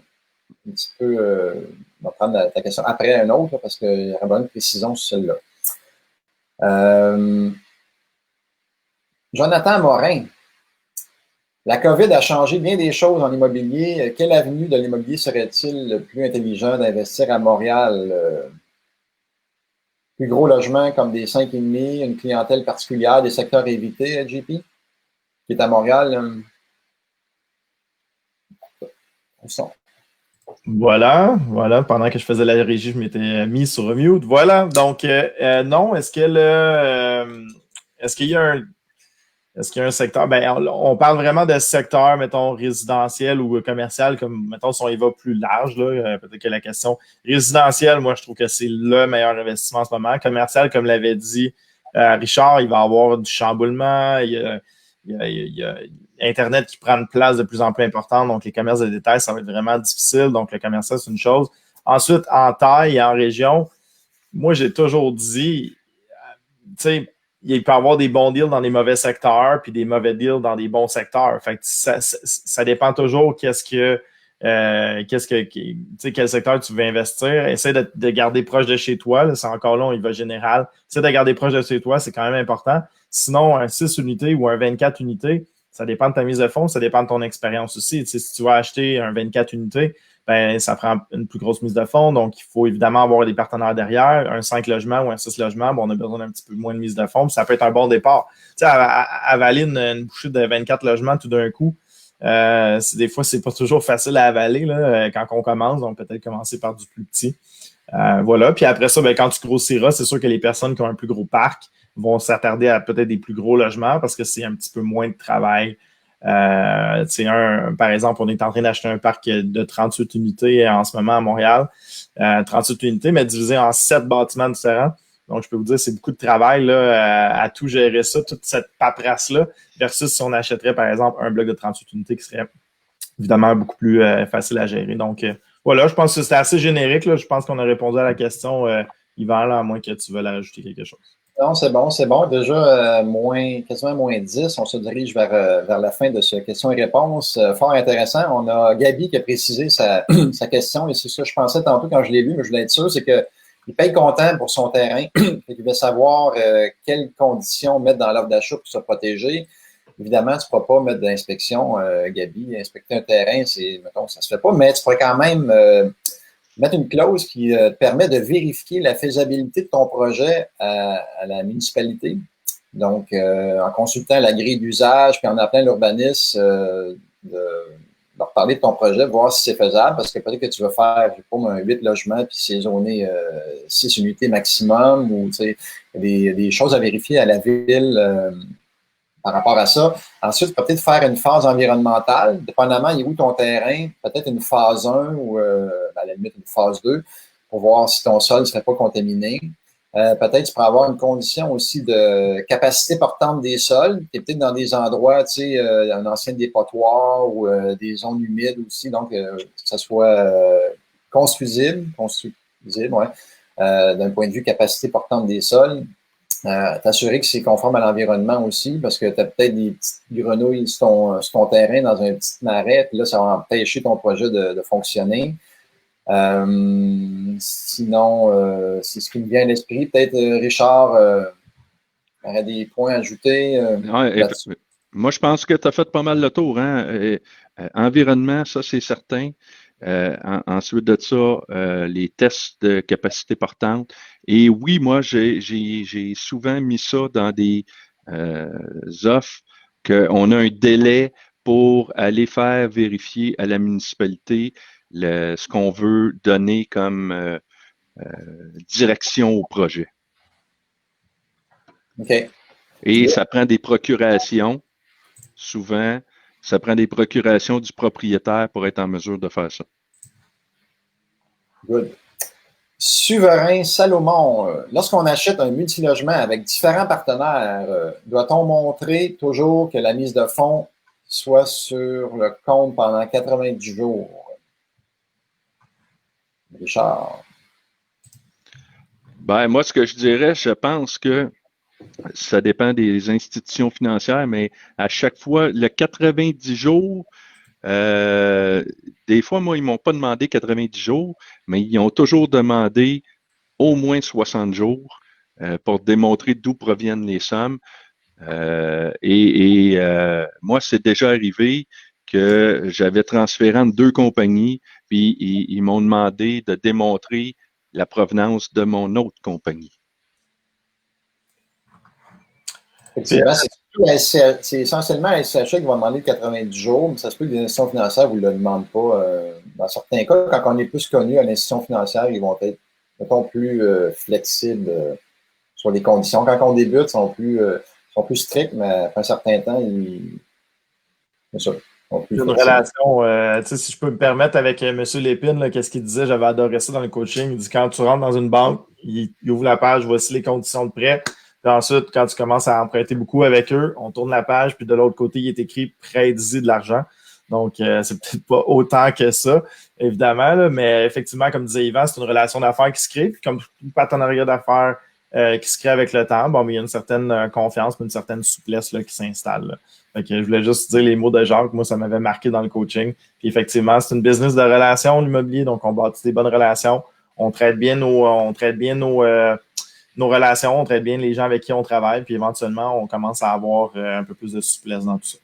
petit peu. On va prendre ta question après un autre, parce qu'il y aura besoin de précision sur celle-là. Jonathan Morin. La COVID a changé bien des choses en immobilier. Quelle avenue de l'immobilier serait-il le plus intelligent d'investir à Montréal? Plus gros logements comme des 5,5, une clientèle particulière, des secteurs évités, JP, qui est à Montréal. Voilà. Pendant que je faisais la régie, je m'étais mis sur mute. Voilà. Donc, non, est-ce qu'il y a un secteur? Ben, on parle vraiment de secteur, mettons, résidentiel ou commercial, comme, mettons, si on y va plus large, là, peut-être que la question résidentielle, moi, je trouve que c'est le meilleur investissement en ce moment. Commercial, comme l'avait dit Richard, il va y avoir du chamboulement, il y a Internet qui prend une place de plus en plus importante, donc les commerces de détail, ça va être vraiment difficile. Donc, le commercial, c'est une chose. Ensuite, en taille et en région, moi, j'ai toujours dit, tu sais, il peut y avoir des bons deals dans des mauvais secteurs, puis des mauvais deals dans des bons secteurs. Fait que ça dépend toujours quel secteur tu veux investir. Essaie de garder proche de chez toi. Là, c'est encore là, il va général. Essaie de garder proche de chez toi, c'est quand même important. Sinon, un 6 unités ou un 24 unités, ça dépend de ta mise de fonds, ça dépend de ton expérience aussi. Tu sais, si tu vas acheter un 24 unités, ben, ça prend une plus grosse mise de fonds. Donc, il faut évidemment avoir des partenaires derrière. Un 5 logements ou un 6 logements, bon, on a besoin d'un petit peu moins de mise de fonds. Puis ça peut être un bon départ. Tu sais, avaler une bouchée de 24 logements tout d'un coup, des fois, c'est pas toujours facile à avaler là, quand on commence. Donc, peut-être commencer par du plus petit. Voilà. Puis après ça, ben, quand tu grossiras, c'est sûr que les personnes qui ont un plus gros parc vont s'attarder à peut-être des plus gros logements parce que c'est un petit peu moins de travail. Par exemple, on est en train d'acheter un parc de 38 unités en ce moment à Montréal. 38 unités, mais divisé en 7 bâtiments différents. Donc, je peux vous dire, c'est beaucoup de travail là, à tout gérer ça, toute cette paperasse-là, versus si on achèterait, par exemple, un bloc de 38 unités qui serait évidemment beaucoup plus facile à gérer. Donc, voilà, je pense que c'était assez générique. Là. Je pense qu'on a répondu à la question, Yvan, là, à moins que tu veuilles ajouter quelque chose. Non, c'est bon, c'est bon. Déjà, quasiment moins 10. On se dirige vers la fin de ce question et réponse. Fort intéressant. On a Gabi qui a précisé sa question, et c'est ça que je pensais tantôt quand je l'ai lu, mais je voulais être sûr, c'est qu'il paye comptant pour son terrain. Il veut savoir quelles conditions mettre dans l'offre d'achat pour se protéger. Évidemment, tu ne pourras pas mettre d'inspection, Gabi. Inspecter un terrain, mettons, ça se fait pas, mais tu pourrais quand même mettre une clause qui te permet de vérifier la faisabilité de ton projet à la municipalité. Donc, en consultant la grille d'usage, puis en appelant l'urbaniste, de leur parler de ton projet, voir si c'est faisable, parce que peut-être que tu vas faire, je sais pas, un 8 logements, puis c'est zoné 6 unités maximum, ou tu sais, des choses à vérifier à la ville par rapport à ça. Ensuite, tu peux peut-être faire une phase environnementale, dépendamment, il est où ton terrain, peut-être une phase 1 ou à la limite une phase 2, pour voir si ton sol ne serait pas contaminé. Peut-être tu pourrais avoir une condition aussi de capacité portante des sols. Tu es peut-être dans des endroits, tu sais, un ancien dépotoir ou des zones humides aussi, donc que ça soit construisible, ouais, d'un point de vue capacité portante des sols. T'assurer que c'est conforme à l'environnement aussi, parce que tu as peut-être des petites grenouilles sur ton terrain dans un petit marais, puis là, ça va empêcher ton projet de fonctionner. Sinon, c'est ce qui me vient à l'esprit. Peut-être, Richard, aurait des points à ajouter là-dessus. Moi, je pense que tu as fait pas mal le tour. Hein? Environnement, ça, c'est certain. Ensuite de ça, les tests de capacité portante. Et oui, moi, j'ai souvent mis ça dans des offres qu'on a un délai pour aller faire vérifier à la municipalité ce qu'on veut donner comme direction au projet. OK. Et ça prend des procurations. Souvent, ça prend des procurations du propriétaire pour être en mesure de faire ça. Good. Souverain Salomon, lorsqu'on achète un multilogement avec différents partenaires, doit-on montrer toujours que la mise de fonds soit sur le compte pendant 90 jours? Richard. Ben, moi, ce que je dirais, je pense que ça dépend des institutions financières, mais à chaque fois, le 90 jours, des fois, moi, ils m'ont pas demandé 90 jours, mais ils ont toujours demandé au moins 60 jours pour démontrer d'où proviennent les sommes. Moi, c'est déjà arrivé que j'avais transféré entre deux compagnies, puis ils m'ont demandé de démontrer la provenance de mon autre compagnie. C'est essentiellement la SCHA qui va demander 90 jours, mais ça se peut que les institutions financières ne vous le demandent pas. Dans certains cas, quand on est plus connu à l'institution financière, ils vont être, mettons, plus flexibles sur les conditions. Quand on débute, ils sont plus stricts, mais après un certain temps, c'est ça. Une relation, si je peux me permettre avec M. Lépine, qu'est-ce qu'il disait, j'avais adoré ça dans le coaching. Il dit quand tu rentres dans une banque, il ouvre la page, voici les conditions de prêt. Puis ensuite, quand tu commences à emprunter beaucoup avec eux, on tourne la page, puis de l'autre côté, il est écrit prêtez-y de l'argent. Donc, c'est peut-être pas autant que ça, évidemment, là, mais effectivement, comme disait Yvan, c'est une relation d'affaires qui se crée. Puis comme tout partenariat d'affaires qui se crée avec le temps, bon, mais il y a une certaine confiance, une certaine souplesse là, qui s'installe. Là. Fait que je voulais juste dire les mots de Jacques. Moi, ça m'avait marqué dans le coaching. Puis effectivement, c'est une business de relations, l'immobilier. Donc, on bâtit des bonnes relations. On traite bien nos relations, on traite bien les gens avec qui on travaille. Puis éventuellement, on commence à avoir un peu plus de souplesse dans tout ça.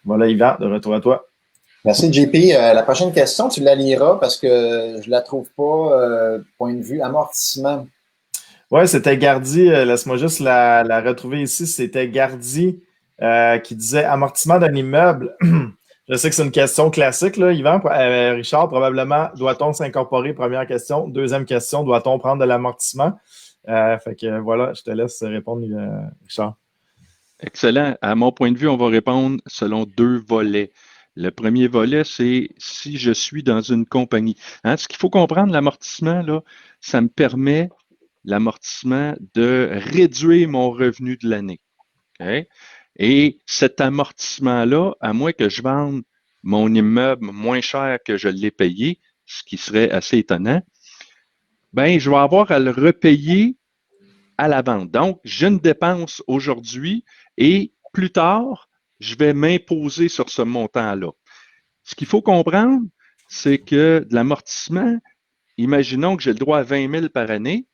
Voilà, Yvan, de retour à toi. Merci, JP. La prochaine question, tu la liras parce que je ne la trouve pas, point de vue amortissement. Oui, c'était Gardy. Laisse-moi juste la retrouver ici. C'était Gardy qui disait amortissement d'un immeuble. Je sais que c'est une question classique, là, Yvan. Richard, probablement, doit-on s'incorporer? Première question. Deuxième question, doit-on prendre de l'amortissement? Fait que voilà, je te laisse répondre, Richard. Excellent. À mon point de vue, on va répondre selon deux volets. Le premier volet, c'est si je suis dans une compagnie. Hein, ce qu'il faut comprendre, l'amortissement, là, ça me permet, l'amortissement, de réduire mon revenu de l'année. Okay? Et cet amortissement-là, à moins que je vende mon immeuble moins cher que je l'ai payé, ce qui serait assez étonnant, ben, je vais avoir à le repayer à la vente. Donc, j'ai une dépense aujourd'hui et plus tard, je vais m'imposer sur ce montant-là. Ce qu'il faut comprendre, c'est que de l'amortissement, imaginons que j'ai le droit à 20 000 par année,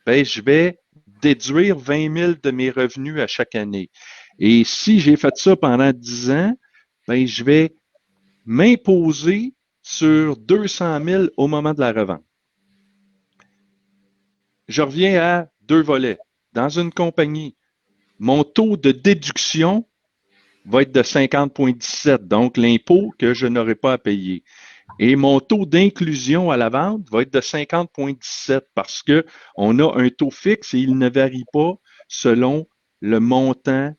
ben, je vais déduire 20 000 de mes revenus à chaque année. Et si j'ai fait ça pendant 10 ans, ben, je vais m'imposer sur 200 000 au moment de la revente. je reviens à 2 volets. Dans une compagnie, mon taux de déduction va être de 50,17, donc l'impôt que je n'aurai pas à payer. Et mon taux d'inclusion à la vente va être de 50,17 parce qu'on a un taux fixe et il ne varie pas selon le montant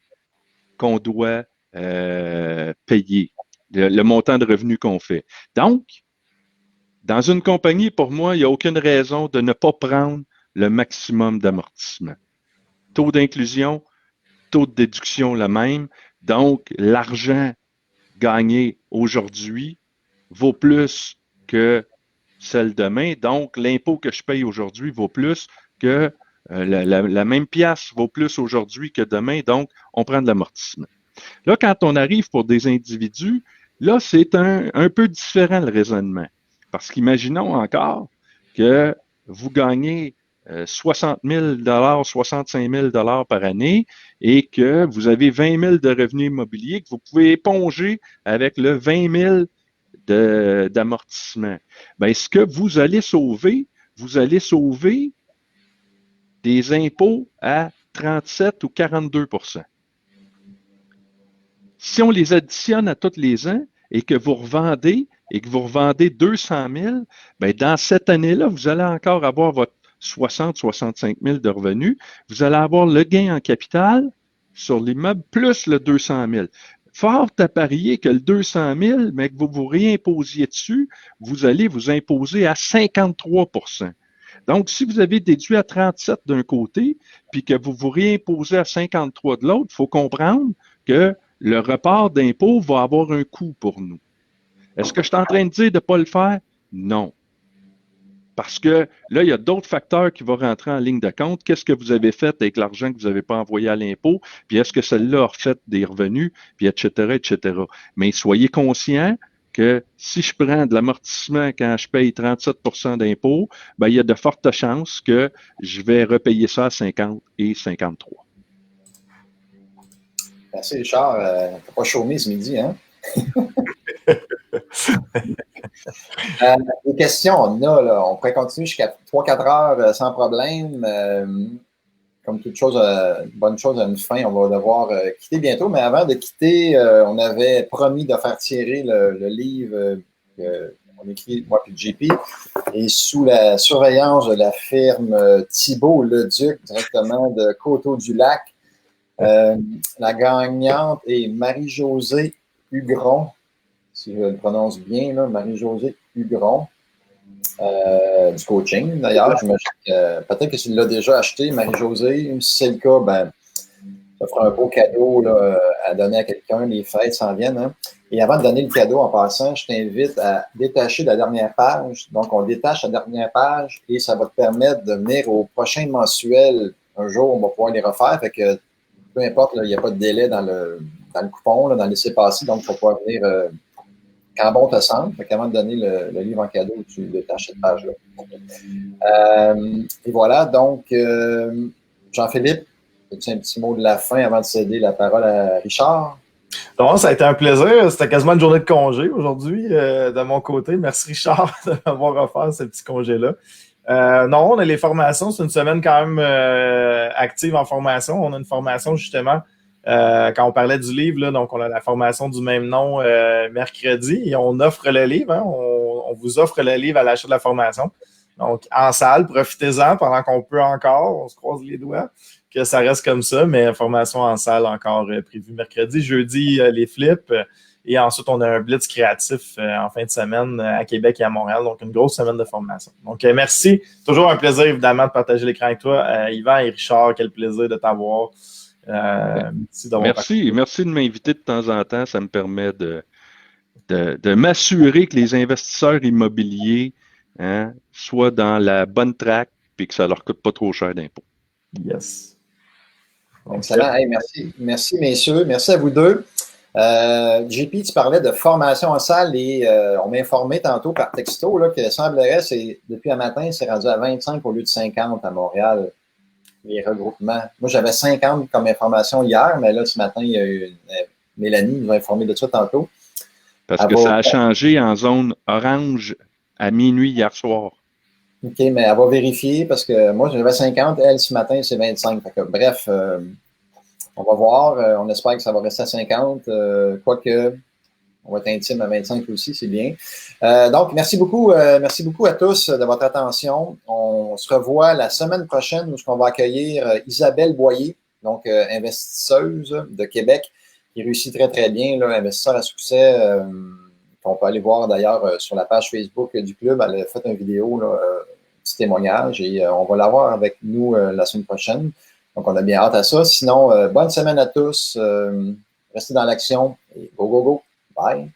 qu'on doit payer, le montant de revenus qu'on fait. Donc, dans une compagnie, pour moi, il n'y a aucune raison de ne pas prendre le maximum d'amortissement. Taux d'inclusion, taux de déduction le même. Donc, l'argent gagné aujourd'hui vaut plus que celle demain. Donc, l'impôt que je paye aujourd'hui vaut plus que la même pièce vaut plus aujourd'hui que demain. Donc, on prend de l'amortissement. Là, quand on arrive pour des individus, là, c'est un peu différent le raisonnement. Parce qu'imaginons encore que vous gagnez 60 000 65 000 par année et que vous avez 20 000 de revenus immobiliers que vous pouvez éponger avec le 20 000 d'amortissement. Bien, ce que vous allez sauver des impôts à 37 ou 42 %. Si on les additionne à tous les ans et que vous revendez 200 000, bien, dans cette année-là, vous allez encore avoir votre 60-65 000 de revenus. Vous allez avoir le gain en capital sur l'immeuble plus le 200 000. Fort à parier que le 200 000, mais que vous vous réimposiez dessus, vous allez vous imposer à 53 %. Donc, si vous avez déduit à 37 d'un côté, puis que vous vous réimposez à 53 de l'autre, il faut comprendre que le report d'impôt va avoir un coût pour nous. Est-ce que je suis en train de dire de ne pas le faire? Non. Parce que là, il y a d'autres facteurs qui vont rentrer en ligne de compte. Qu'est-ce que vous avez fait avec l'argent que vous n'avez pas envoyé à l'impôt? Puis est-ce que celle-là a refait des revenus? Puis etc., etc. Mais soyez conscients que si je prends de l'amortissement quand je paye 37 % d'impôt, ben, il y a de fortes chances que je vais repayer ça à 50 et 53. Merci, Richard. T'as pas chômé ce midi, hein? Les questions, on a, là. On pourrait continuer jusqu'à 3-4 heures sans problème. Comme toute chose, bonne chose à une fin, on va devoir quitter bientôt. Mais avant de quitter, on avait promis de faire tirer le livre qu'on écrit, moi puis JP, et sous la surveillance de la firme Thibault Leduc, directement de Coteau-du-Lac. La gagnante est Marie-Josée Hugron, si je le prononce bien, là, Marie-Josée Hugron, du coaching d'ailleurs. Peut-être que tu l'as déjà acheté, Marie-Josée. Si c'est le cas, ben, ça fera un beau cadeau là, à donner à quelqu'un. Les fêtes s'en viennent. Hein. Et avant de donner le cadeau en passant, je t'invite à détacher la dernière page. Donc, on détache la dernière page et ça va te permettre de venir au prochain mensuel. Un jour, on va pouvoir les refaire. Fait que peu importe, il n'y a pas de délai dans le coupon, là, dans le laissez-passer. Donc, il faut pouvoir venir quand bon te semble. Fait qu'avant de donner le livre en cadeau, tu détaches cette page-là. Et voilà. Donc, Jean-Philippe, as-tu un petit mot de la fin avant de céder la parole à Richard? Non, ça a été un plaisir. C'était quasiment une journée de congé aujourd'hui de mon côté. Merci Richard de m'avoir offert ce petit congé-là. Non, on a les formations. C'est une semaine quand même active en formation. On a une formation justement quand on parlait du livre. Là, donc, on a la formation du même nom mercredi et on offre le livre. Hein, on vous offre le livre à l'achat de la formation. Donc, en salle, profitez-en pendant qu'on peut encore. On se croise les doigts que ça reste comme ça, mais formation en salle encore prévue mercredi. Jeudi, les flips. Et ensuite, on a un blitz créatif en fin de semaine à Québec et à Montréal. Donc, une grosse semaine de formation. Donc, merci. Toujours un plaisir, évidemment, de partager l'écran avec toi. Yvan et Richard, quel plaisir de t'avoir. Merci de m'inviter de temps en temps. Ça me permet de m'assurer que les investisseurs immobiliers soient dans la bonne track et que ça ne leur coûte pas trop cher d'impôts. Yes. Excellent. Hey, merci. Merci, messieurs. Merci à vous deux. JP, tu parlais de formation en salle et on m'a informé tantôt par texto là, que semblerait, depuis un matin, c'est rendu à 25 au lieu de 50 à Montréal, les regroupements. Moi, j'avais 50 comme information hier, mais là, ce matin, il y a eu Mélanie nous a informé de ça tantôt. Parce que ça a changé en zone orange à minuit hier soir. OK, mais elle va vérifier parce que moi, j'avais 50, elle, ce matin, c'est 25. Fait que, bref, on va voir. On espère que ça va rester à 50. Quoique, on va être intime à 25 aussi, c'est bien. Donc, merci beaucoup à tous de votre attention. On se revoit la semaine prochaine où on va accueillir Isabelle Boyer, donc investisseuse de Québec, qui réussit très, très bien, là, investisseur à succès. On peut aller voir d'ailleurs sur la page Facebook du club. Elle a fait une vidéo, là, petit témoignage, et on va l'avoir avec nous la semaine prochaine. Donc, on a bien hâte à ça. Sinon, bonne semaine à tous. Restez dans l'action et go, go, go. Bye.